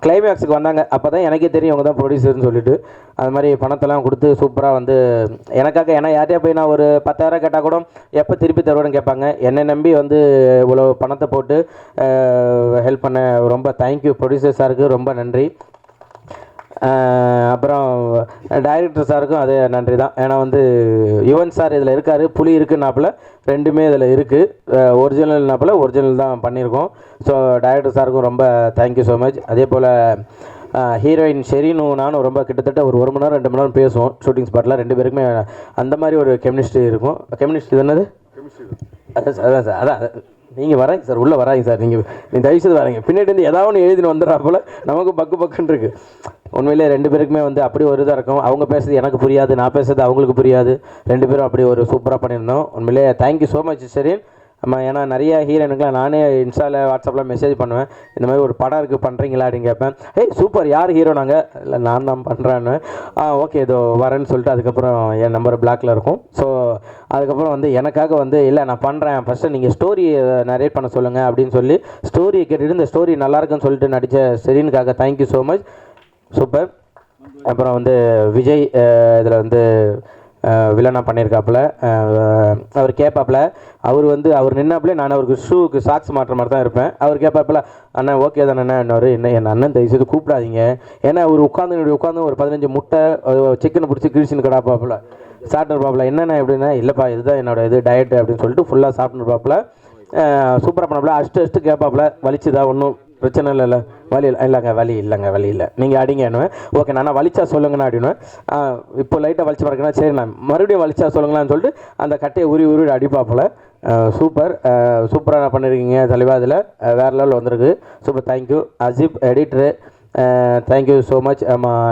கிளைமேக்ஸுக்கு வந்தாங்க அப்போ தான் எனக்கே தெரியும் அவங்க தான் ப்ரொடியூசர்னு சொல்லிட்டு அது மாதிரி பணத்தெல்லாம் கொடுத்து சூப்பராக வந்து எனக்காக ஏன்னா யார்ட்டையா போய் நான் ஒரு 10,000 கேட்டால் கூட எப்போ திருப்பி தருவேன்னு கேட்பாங்க என்னை நம்பி வந்து இவ்வளோ பணத்தை போட்டு ஹெல்ப் பண்ண ரொம்ப தேங்க்யூ ப்ரொடியூசர் சாருக்கு ரொம்ப நன்றி. அப்புறம் டைரக்டர் சாருக்கும் அதே நன்றி தான். ஏன்னா வந்து யுவன் சார் இதில் இருக்கார், புலி இருக்குன்னாப்புல ரெண்டுமே இதில் இருக்குது, ஒரிஜினல்னாப்புல ஒரிஜினல் தான் பண்ணியிருக்கோம். ஸோ டைரக்டர் சாருக்கும் ரொம்ப தேங்க்யூ ஸோ மச். அதே போல் ஹீரோயின் ஷெரீனும் நானும் ரொம்ப கிட்டத்தட்ட ஒரு 1 மணி நேரம் 2 மணி நேரம் பேசுவோம் ஷூட்டிங் ஸ்பாட்டில். 2 பேருக்குமே அந்த மாதிரி ஒரு கெமிஸ்ட்ரி இருக்கும். கெமிஸ்ட்ரி என்னது? அதான் சார், அதான் நீங்கள் வராங்க சார், உள்ளே வராங்க சார், நீங்கள் தயவுசெய்து வராங்க, பின்னாடி வந்து ஏதாவது ஒன்று எழுதின்னு வந்துடுறா போல் நமக்கு பக்குன்னு இருக்குது. உண்மையிலே 2 பேருக்குமே வந்து அப்படி ஒரு இதாக இருக்கும். அவங்க பேசுறது எனக்கு புரியாது, நான் பேசுறது அவங்களுக்கு புரியாது. 2 பேரும் அப்படி ஒரு சூப்பராக பண்ணியிருந்தோம். உண்மையிலே தேங்க்யூ ஸோ மச் ஷெரீன். ஆமாம், ஏன்னா நிறைய ஹீரோயினுக்குலாம் நானே இன்ஸ்டாவில் வாட்ஸ்அப்பில் மெசேஜ் பண்ணுவேன், இந்த மாதிரி ஒரு படம் இருக்குது பண்ணுறீங்களா அப்படின்னு கேட்பேன். ஏய் சூப்பர், யார் ஹீரோ? நாங்கள் இல்லை நான் தான் பண்ணுறேன்னு. ஓகே இதோ வரேன்னு சொல்லிட்டு அதுக்கப்புறம் என் நம்பர் பிளாக்ல இருக்கும். ஸோ அதுக்கப்புறம் வந்து எனக்காக வந்து இல்லை நான் பண்ணுறேன், ஃபஸ்ட்டு நீங்கள் ஸ்டோரி நரேட் பண்ண சொல்லுங்கள் அப்படின்னு சொல்லி ஸ்டோரியை கேட்டுட்டு இந்த ஸ்டோரி நல்லாயிருக்குன்னு சொல்லிட்டு நடித்த ஷெரீனுக்காக தேங்க்யூ ஸோ மச். சூப்பர். அப்புறம் வந்து விஜய் இதில் வந்து வில்லனாக பண்ணியிருக்காப்புல. அவர் கேட்பாப்புல, அவர் நின்னாப்புல நான் அவருக்கு ஷூக்கு சாக்ஸ் மாட்டுற மாதிரி தான் இருப்பேன். அவர் கேட்பாப்புல, அண்ணா ஓகே தானே இன்னொரு என்ன என் அண்ணன் தயவுசெய்து கூப்பிடாதீங்க, ஏன்னா அவர் உட்காந்து ஒரு 15 முட்டை சிக்கனை பிடிச்சி கிழிச்சின்னு கிடாப்பாப்புல சாப்பிட்டுருப்பாப்புல. என்னென்ன எப்படின்னா இல்லைப்பா இதுதான் என்னோட இது டயட்டு அப்படின்னு சொல்லிட்டு ஃபுல்லாக சாப்பிட்டுருப்பாப்புல. சூப்பராக பண்ணாப்புல. அஷ்டு கேட்பாப்புல, வலிச்சுதா? ஒன்றும் பிரச்சனை இல்லைல்ல, வலி இல்லைங்க நீங்கள் அடிங்கன்னுவேன். ஓகே நான் வலிச்சா சொல்லுங்கண்ணா அப்படின்னுவேன். இப்போ லைட்டாக வலிச்சு பார்க்கணும், சரி நான் மறுபடியும் வலிச்சா சொல்லுங்களான்னு சொல்லிட்டு அந்த கட்டையை உருவி அடிப்பாப்பில். சூப்பராக பண்ணியிருக்கீங்க தலைவா, அதில் வேறு லெவலில் வந்திருக்கு. Super, thank you. அஜிப் எடிட்ரு, தேங்க்யூ ஸோ மச்.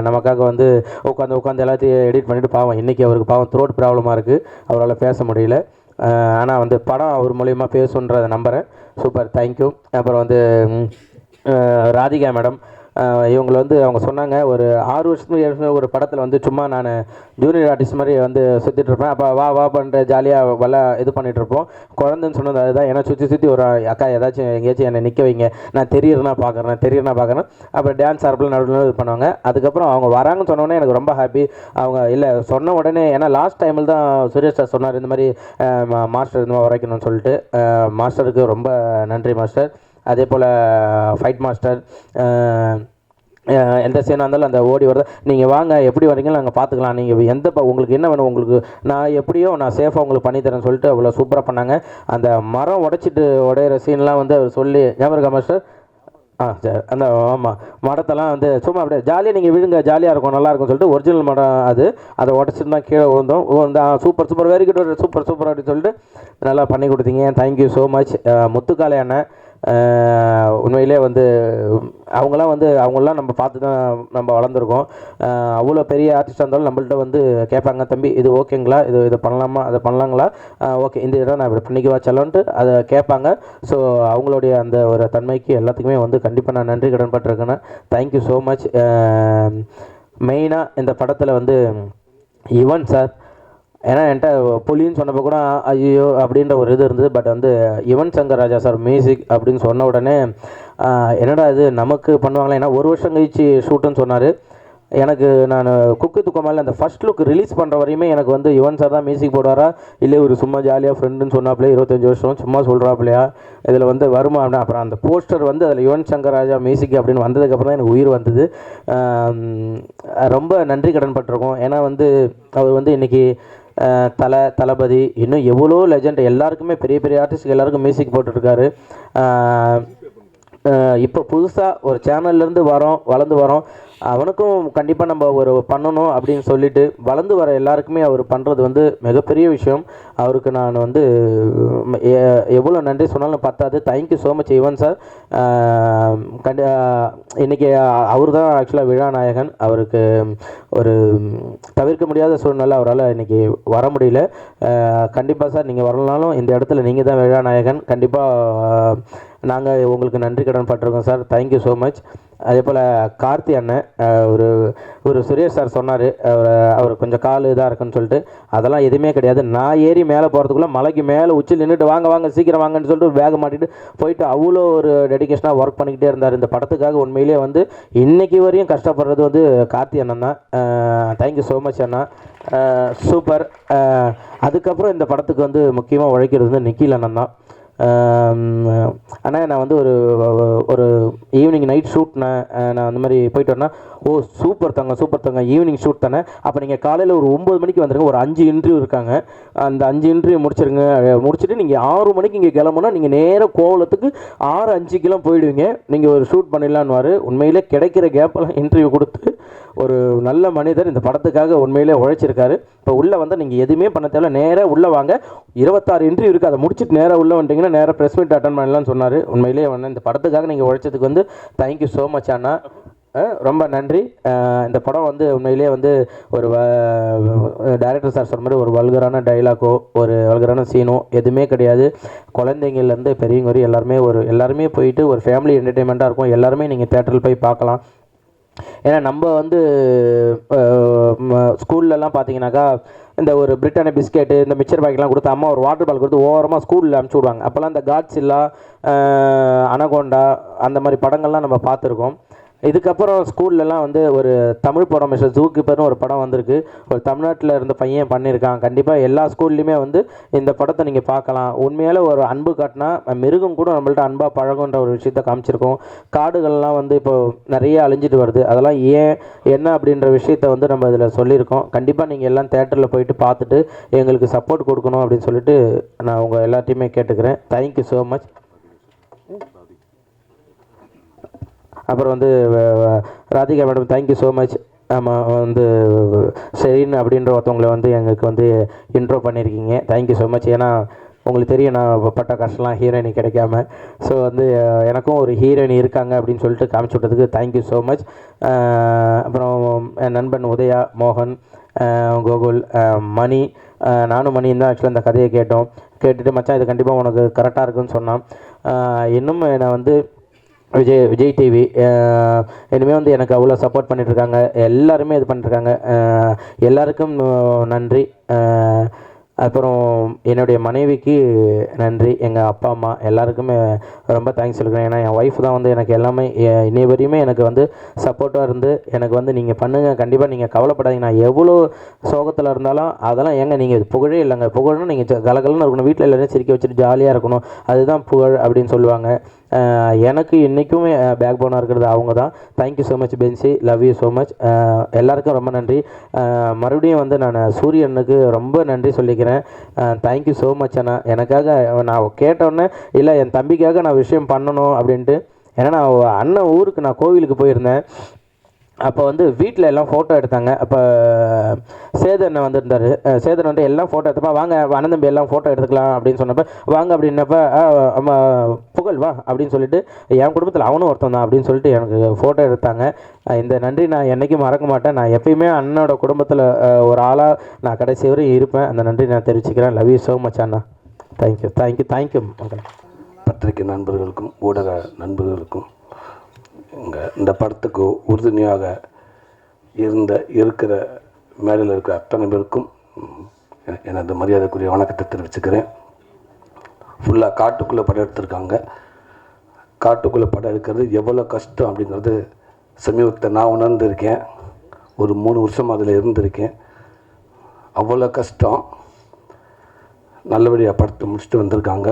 நமக்காக வந்து உட்காந்து எல்லாத்தையும் எடிட் பண்ணிவிட்டு, பாவம் இன்றைக்கி அவருக்கு பாவம் த்ரோட் ப்ராப்ளமாக இருக்குது, அவரால் பேச முடியல. ஆனால் வந்து படம் அவர் மூலிமா பேசுன்றதை நம்புகிறேன். Super, thank you. அப்புறம் வந்து ராதிகா மேடம், இவங்களை வந்து அவங்க சொன்னாங்க ஒரு 6 வருஷத்துக்கு ஒரு படத்தில் வந்து சும்மா நான் ஜூனியர் ஆர்டிஸ்ட் மாதிரி வந்து சுற்றிட்டுருப்பேன். அப்போ வா பண்ணுற ஜாலியாக இது பண்ணிகிட்ருப்போம். குழந்தைன்னு சொன்னது அதுதான். ஏன்னா சுற்றி ஒரு அக்கா ஏதாச்சும் எங்கேயாச்சும் என்னை நிற்க வைங்க, நான் தெரியுறேன்னா பார்க்குறேன். அப்புறம் டான்ஸ் ஆர்ப்பில் நடுவில் இது பண்ணுவாங்க. அதுக்கப்புறம் அவங்க வராங்கன்னு சொன்னோடனே எனக்கு ரொம்ப ஹாப்பி. அவங்க இல்லை சொன்ன உடனே, ஏன்னா லாஸ்ட் டைமில் தான் சுரேஷ் சார் சொன்னார் இந்த மாதிரி மாஸ்டர் இந்த மாதிரி வரைக்கணும்னு சொல்லிட்டு. மாஸ்டருக்கு ரொம்ப நன்றி மாஸ்டர். அதே போல் ஃபைட் மாஸ்டர், எந்த சீனாக இருந்தாலும் அந்த ஓடி வரத நீங்கள் வாங்க, எப்படி வரீங்களோ நாங்கள் பார்த்துக்கலாம், நீங்கள் உங்களுக்கு என்ன வேணும், உங்களுக்கு நான் எப்படியோ நான் சேஃபாக உங்களுக்கு பண்ணித்தரேன்னு சொல்லிட்டு அவ்வளோ சூப்பராக பண்ணாங்க. அந்த மரம் உடையிற சீன்லாம் வந்து அவர் சொல்லி ஞாபகம் இருக்கா மாஸ்டர்? சரி, அந்த ஆமாம் மரத்தெல்லாம் வந்து சும்மா அப்படியே ஜாலியாக நீங்கள் விழுங்க, ஜாலியாக இருக்கும், நல்லாயிருக்கும் சொல்லிட்டு ஒரிஜினல் மரம் அதை உடச்சிட்டு தான் கீழே விழுந்தோம். சூப்பர் வெரி குட், சூப்பர் அப்படின்னு சொல்லிட்டு நல்லா பண்ணி கொடுத்தீங்க. Thank you so much. முத்துக்காலை அண்ணன், உண்மையிலே வந்து அவங்களாம் நம்ம பார்த்து தான் நம்ம வளர்ந்துருக்கோம். அவ்வளோ பெரிய ஆர்டிஸ்டாக இருந்தாலும் நம்மள்ட்ட வந்து கேட்பாங்க, தம்பி இது ஓகேங்களா, இது பண்ணலாமா, அதை பண்ணலாங்களா, ஓகே இந்த இடம் நான் இப்படி பண்ணிக்குவா செல்லன்ட்டு அதை கேட்பாங்க. ஸோ அவங்களுடைய அந்த ஒரு தன்மைக்கு எல்லாத்துக்குமே வந்து கண்டிப்பாக நான் நன்றி கடன் பட்டிருக்கேன். Thank you so much. மெயினாக இந்த படத்தில் வந்து யுவன் சார், ஏன்னா என்கிட்ட புலின்னு சொன்னப்போ கூட ஐயோ அப்படின்ற ஒரு இது இருந்தது. பட் வந்து யுவன் சங்கர் ராஜா சார் மியூசிக் அப்படின்னு சொன்ன உடனே என்னடா இது நமக்கு பண்ணுவாங்களே, ஏன்னா 1 வருஷம் கழிச்சு ஷூட்டுன்னு சொன்னார். எனக்கு நான் குக்கு துக்கமால அந்த ஃபஸ்ட் லுக் ரிலீஸ் பண்ணுற வரையுமே எனக்கு வந்து யுவன் சார் தான் மியூசிக் போடுவாரா, இல்லை ஒரு சும்மா ஜாலியாக ஃப்ரெண்டுன்னு சொன்னாப்லே 25 வருஷம் சும்மா சொல்கிறாப்லையா, இதில் வந்து வருமா அப்படின்னா. அப்புறம் அந்த போஸ்டர் வந்து அதில் யுவன் சங்கர் ராஜா மியூசிக் அப்படின்னு வந்ததுக்கப்புறம் தான் எனக்கு உயிர் வந்தது. ரொம்ப நன்றி கடன் பட்டிருக்கோம். ஏன்னா வந்து அவர் வந்து இன்றைக்கி தளபதி இன்னும் எவ்வளோ லெஜண்ட் எல்லாருக்குமே பெரிய பெரிய ஆர்டிஸ்ட்டுக்கு எல்லாருக்கும் மியூசிக் போட்டுருக்காரு. இப்போ புதுசாக ஒரு சேனல்லேருந்து வளர்ந்து வரோம். அவனுக்கும் கண்டிப்பாக நம்ம ஒரு பண்ணணும் அப்படின்னு சொல்லிட்டு வளர்ந்து வர எல்லாருக்குமே அவர் பண்ணுறது வந்து மிகப்பெரிய விஷயம். அவருக்கு நான் வந்து எவ்வளோ நன்றி சொன்னாலும் பத்தாது. Thank you so much Yuvan sir. இன்றைக்கி அவர் தான் ஆக்சுவலாக விழாநாயகன். அவருக்கு ஒரு தவிர்க்க முடியாத சூழ்நிலை, அவரால் இன்றைக்கி வர முடியல. கண்டிப்பாக சார் நீங்கள் வரலனாலும் இந்த இடத்துல நீங்கள் தான் விழாநாயகன். கண்டிப்பாக நாங்கள் உங்களுக்கு நன்றி கடன் பட்டிருக்கோம் சார். Thank you so much. அதே போல் கார்த்தி அண்ணன் ஒரு சுரேஷ் சார் சொன்னார், அவர் கொஞ்சம் கால் இதாக இருக்குன்னு சொல்லிட்டு. அதெல்லாம் எதுவுமே கிடையாது. நான் ஏறி மேலே போகிறதுக்குள்ளே மலைக்கு மேலே உச்சில் நின்றுட்டு வாங்க சீக்கிரம் வாங்கன்னு சொல்லிட்டு பேகை மாட்டிட்டு போயிட்டு அவ்வளோ ஒரு டெடிக்கேஷனாக ஒர்க் பண்ணிக்கிட்டே இருந்தார் இந்த படத்துக்காக. உண்மையிலே வந்து இன்றைக்கி வரையும் கஷ்டப்படுறது வந்து கார்த்தி அண்ணன் தான். தேங்க்யூ ஸோ மச் அண்ணா, சூப்பர். அதுக்கப்புறம் இந்த படத்துக்கு வந்து முக்கியமாக உழைக்கிறது வந்து நிக்கில் அண்ணன் தான். ஆனால் நான் வந்து ஒரு ஈவினிங் நைட் ஷூட்ண்ணே, நான் அந்த மாதிரி போயிட்டு வரேன்னா, ஓ சூப்பர் தங்க ஈவினிங் ஷூட் தானே, அப்போ நீங்கள் காலையில் ஒரு 9 மணிக்கு வந்துருங்க, ஒரு 5 இன்டர்வியூ இருக்காங்க, அந்த 5 இன்டர்வியூ முடிச்சுட்டு நீங்கள் 6 மணிக்கு இங்கே கிளம்புனா நீங்கள் நேராக கோவலத்துக்கு 6:05 போயிடுவீங்க, நீங்கள் ஒரு ஷூட் பண்ணிடலான்னுவார். உண்மையிலே கிடைக்கிற கேப்பெல்லாம் இன்டர்வியூ கொடுத்து ஒரு நல்ல மனிதர் இந்த படத்துக்காக உண்மையிலே உழைச்சிருக்காரு. இப்போ உள்ளே வந்து நீங்கள் எதுவுமே பண்ண தேவை, நேராக உள்ளே வாங்க, 26 இன்டர்வியூ இருக்குது, அதை முடிச்சுட்டு நேராக உள்ளே வந்துட்டிங்கன்னா நேராக ப்ரெஸ் மீட் அட்டன் பண்ணலாம்னு சொன்னார். உண்மையிலே வந்து இந்த படத்துக்காக நீங்கள் உழைச்சதுக்கு வந்து தேங்க்யூ ஸோ மச் அண்ணா, ரொம்ப நன்றி. இந்த படம் வந்து உண்மையிலே வந்து ஒரு டைரக்டர் சார் சொன்ன மாதிரி ஒரு வல்கரான டைலாக்கோ ஒரு வல்கரான சீனோ எதுவுமே கிடையாது. குழந்தைங்கள்லேருந்து பெரியவங்க வரையும் எல்லாருமே போயிட்டு ஒரு ஃபேமிலி என்டர்டெயின்மெண்ட்டாக இருக்கும். எல்லாருமே நீங்கள் தேட்டரில் போய் பார்க்கலாம். ஏன்னா நம்ம வந்து ஸ்கூல்லலாம் பார்த்தீங்கன்னாக்கா இந்த ஒரு பிரிட்டானியா பிஸ்கெட்டு இந்த மிக்சர் பாக்கெட்லாம் கொடுத்து அம்மா ஒரு வாட்டர் பால் கொடுத்து ஓரமாக ஸ்கூலில் அனுப்பிச்சி விடுவாங்க. அப்போல்லாம் இந்த காட்ஸில்லா, அனகோண்டா அந்த மாதிரி படங்கள்லாம் நம்ம பார்த்துருக்கோம். இதுக்கப்புறம் ஸ்கூல்லலாம் வந்து ஒரு தமிழ் படம் மிஸ்டர் ஜூகீப்பர்னு ஒரு படம் வந்திருக்கு. ஒரு தமிழ்நாட்டில் இருந்த பையன் பண்ணியிருக்கான். கண்டிப்பாக எல்லா ஸ்கூல்லையுமே வந்து இந்த படத்தை நீங்கள் பார்க்கலாம். உண்மையால் ஒரு அன்பு காட்டினா மிருகம் கூட நம்மள்ட்ட அன்பாக பழகுன்ற ஒரு விஷயத்த காமிச்சிருக்கோம். காடுகள்லாம் வந்து இப்போ நிறைய அழிஞ்சிட்டு வருது. அதெல்லாம் என்ன அப்படின்ற விஷயத்த வந்து நம்ம இதில் சொல்லியிருக்கோம். கண்டிப்பாக நீங்கள் எல்லாம் தேட்டரில் போயிட்டு பார்த்துட்டு எங்களுக்கு சப்போர்ட் கொடுக்கணும் அப்படின்னு சொல்லிட்டு நான் உங்கள் எல்லாத்தையுமே கேட்டுக்கிறேன். Thank you so much. அப்புறம் வந்து Radhika madam thank you so much. ஆமாம், வந்து ஷெரீன் அப்படின்ற ஒருத்தவங்களை வந்து எங்களுக்கு வந்து இன்ட்ரோ பண்ணியிருக்கீங்க. Thank you so much. ஏன்னா உங்களுக்கு தெரியும் நான் பட்ட கஷ்டம்லாம் ஹீரோயினி கிடைக்காம. ஸோ வந்து எனக்கும் ஒரு ஹீரோயினி இருக்காங்க அப்படின்னு சொல்லிட்டு காமிச்சு விட்டதுக்கு தேங்க்யூ ஸோ மச். அப்புறம் என் நண்பன் உதயா, மோகன், கோகுல், மணி, நானும் மணியும் தான் ஆக்சுவலாக இந்த கதையை கேட்டுட்டு மச்சான் இது கண்டிப்பாக உனக்கு கரெக்டாக இருக்குன்னு சொன்னான். இன்னும் என்னை வந்து விஜய் டிவி இனிமேல் வந்து எனக்கு அவ்வளோ சப்போர்ட் பண்ணிகிட்ருக்காங்க. எல்லாருமே இது பண்ணிட்டுருக்காங்க. எல்லாருக்கும் நன்றி. அப்புறம் என்னுடைய மனைவிக்கு நன்றி, எங்கள் அப்பா அம்மா எல்லாருக்குமே ரொம்ப தேங்க்ஸ் சொல்லிக்கிறேன். ஏன்னா என் ஒய்ஃப் தான் வந்து எனக்கு எல்லாமே இன்னை வரையுமே எனக்கு வந்து சப்போர்ட்டாக இருந்து எனக்கு வந்து நீங்கள் பண்ணுங்கள், கண்டிப்பாக நீங்கள் கவலைப்படாதீங்க, நான் எவ்வளோ சோகத்தில் இருந்தாலும் அதெல்லாம் ஏங்க நீங்கள் புகழே இல்லைங்க, புகழ்னா நீங்கள் கலகலன்னு இருக்கணும், வீட்டில் எல்லோரும் சிரிக்க வச்சுட்டு ஜாலியாக இருக்கணும், அதுதான் புகழ் அப்படின்னு சொல்லுவாங்க. எனக்கு இன்றைக்குமே பேக் போனாக இருக்கிறது அவங்க தான். தேங்க்யூ ஸோ மச் பென்சி, லவ் யூ ஸோ மச். எல்லாருக்கும் ரொம்ப நன்றி. மறுபடியும் வந்து நான் சூரியனுக்கு ரொம்ப நன்றி சொல்லிக்கிறேன். தேங்க்யூ ஸோ மச் அண்ணா. எனக்காக நான் கேட்டோன்னே இல்லை என் தம்பிக்காக நான் விஷயம் பண்ணணும் அப்படின்ட்டு. ஏன்னா நான் அண்ணன் ஊருக்கு நான் கோவிலுக்கு போயிருந்தேன். அப்போ வந்து வீட்டில் எல்லாம் ஃபோட்டோ எடுத்தாங்க. அப்போ சேதன் வந்திருந்தார். சேதன் வந்து எல்லாம் ஃபோட்டோ எடுத்தப்போ வாங்க அண்ணன் தம்பி எல்லாம் ஃபோட்டோ எடுத்துக்கலாம் அப்படின்னு சொன்னப்போ வாங்க அப்படின்னப்ப புகழ் வா அப்படின்னு சொல்லிட்டு என் குடும்பத்தில் அவனும் ஒருத்தன் தான் அப்படின்னு சொல்லிட்டு எனக்கு ஃபோட்டோ எடுத்தாங்க. இந்த நன்றி நான் என்றைக்கும் மறக்க மாட்டேன். நான் எப்பயுமே அண்ணனோட குடும்பத்தில் ஒரு ஆளாக நான் கடைசி வரையும் இருப்பேன். அந்த நன்றி நான் தெரிவிச்சுக்கிறேன். Love you so much Anna. Thank you. பத்திரிகை நண்பர்களுக்கும் ஊடக நண்பர்களுக்கும் இந்த படத்துக்கு உறுதுணையாக இருக்கிற மேடையில் இருக்கிற அத்தனை பேருக்கும் எனது மரியாதைக்குரிய வணக்கத்தை தெரிவிச்சுக்கிறேன். ஃபுல்லாக காட்டுக்குள்ளே படம் எடுத்திருக்காங்க. காட்டுக்குள்ளே படம் எடுக்கிறது எவ்வளோ கஷ்டம் அப்படிங்கிறது சமீபத்தில் நான் உணர்ந்திருக்கேன். ஒரு 3 வருஷம் அதில் இருந்திருக்கேன். அவ்வளோ கஷ்டம். நல்லபடியாக படத்தை முடிச்சுட்டு வந்திருக்காங்க.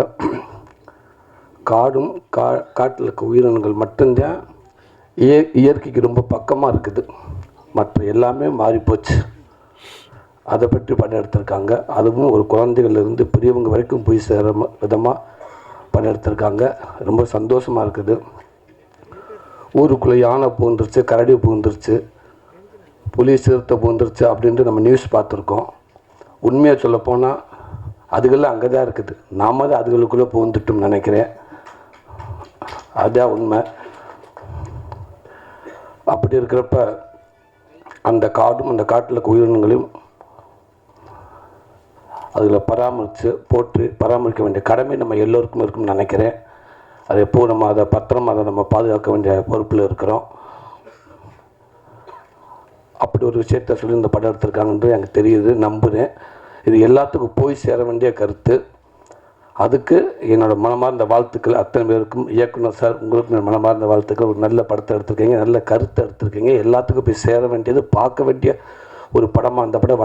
காடும் காட்டில் இருக்க உயிரினங்கள் மட்டும்தான் இயற்கைக்கு ரொம்ப பக்கமாக இருக்குது. மற்ற எல்லாமே மாறிப்போச்சு. அதை பற்றி படம் எடுத்திருக்காங்க. அதுவும் ஒரு குழந்தைகள்லேருந்து பெரியவங்க வரைக்கும் போய் சேர விதமாக படம் எடுத்திருக்காங்க. ரொம்ப சந்தோஷமாக இருக்குது. ஊருக்குள்ளே யானை பூந்துருச்சு, கரடி பூந்துருச்சு, புலி சிறுத்தை பூந்துருச்சு அப்படின்ட்டு நம்ம நியூஸ் பார்த்துருக்கோம். உண்மையாக சொல்லப்போனால் அதுகள்லாம் அங்கே தான் இருக்குது. நாம தான் அதுகளுக்குள்ளே பூந்துட்டோம்னு நினைக்கிறேன். அதுதான் உண்மை. அப்படி இருக்கிறப்ப அந்த காடும் அந்த காட்டில் இருக்க உயிரினங்களையும் அதில் போற்றி பராமரிக்க வேண்டிய கடமை நம்ம எல்லோருக்கும் இருக்குன்னு நினைக்கிறேன். அது எப்போது நம்ம அதை பத்திரமாக நம்ம பாதுகாக்க வேண்டிய பொறுப்பில் இருக்கிறோம். அப்படி ஒரு விஷயத்த சொல்லி இந்த படம் எடுத்திருக்காங்கன்றது எனக்கு தெரியுது, நம்புகிறேன். இது எல்லாத்துக்கும் போய் சேர வேண்டிய கருத்து. அதுக்கு என்னோடய மனமார்ந்த வாழ்த்துக்கள் அத்தனை பேருக்கும். இயக்குனர் சார், உங்களுக்கு மனமார்ந்த வாழ்த்துக்கள். ஒரு நல்ல படத்தை எடுத்திருக்கீங்க, நல்ல கருத்தை எடுத்திருக்கீங்க. எல்லாத்துக்கும் போய் சேர வேண்டியது, பார்க்க வேண்டிய ஒரு படமாக அந்த படம்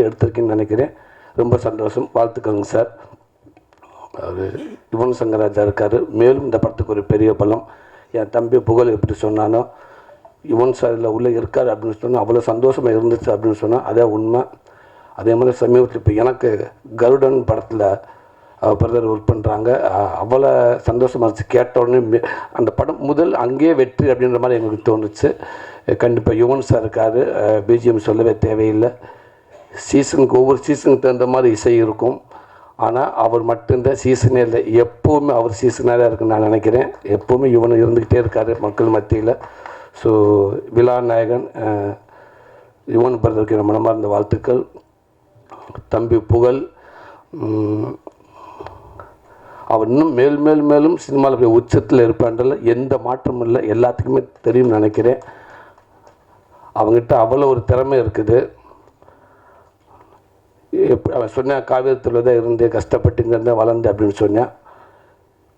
எடுத்திருக்கேன்னு நினைக்கிறேன். ரொம்ப சந்தோஷம், வாழ்த்துக்கள்ங்க சார். அது யுவன் சங்கர் ராஜா இருக்கார். மேலும் இந்த படத்துக்கு ஒரு பெரிய பலம். என் தம்பி புகழ் எப்படி சொன்னானோ, யுவன் சார் இதில் உள்ளே இருக்கார் அப்படின்னு சொன்னால் அவ்வளோ சந்தோஷமாக இருந்துச்சு அப்படின்னு சொன்னால் அதே உண்மை. அதே மாதிரி சமீபத்தில் இப்போ எனக்கு கருடன் படத்தில் பிரதர் ஒர்க் பண்ணுறாங்க. அவ்வளோ சந்தோஷமாக இருந்துச்சு. கேட்ட உடனே அந்த படம் முதல் அங்கேயே வெற்றி அப்படின்ற மாதிரி எங்களுக்கு தோணுச்சு. கண்டிப்பாக யுவன் சார் இருக்கார். பிஜிஎம் சொல்லவே தேவையில்லை. சீசனுக்கு ஒவ்வொரு சீசனுக்கு தகுந்த மாதிரி இசை இருக்கும். ஆனால் அவர் மட்டும்தான் சீசனே இல்லை, எப்போவுமே அவர் சீசனாக தான் இருக்குன்னு நான் நினைக்கிறேன். எப்போவுமே யுவன் இருந்துக்கிட்டே இருக்கார் மக்கள் மத்தியில். ஸோ விழா நாயகன் யுவன் பிரதருக்கு என் மனமார்ந்த வாழ்த்துக்கள். தம்பி புகழ், அவர் இன்னும் மேலும் சினிமாவில் போய் உச்சத்தில் இருப்பான்றல எந்த மாற்றமும் இல்லை, எல்லாத்துக்குமே தெரியும்னு நினைக்கிறேன். அவங்ககிட்ட அவ்வளோ ஒரு திறமை இருக்குது. அவன் சொன்னேன், காவிரத்தில் தான் இருந்து கஷ்டப்பட்டு இங்கேருந்து வளர்ந்து அப்படின்னு சொன்னேன்.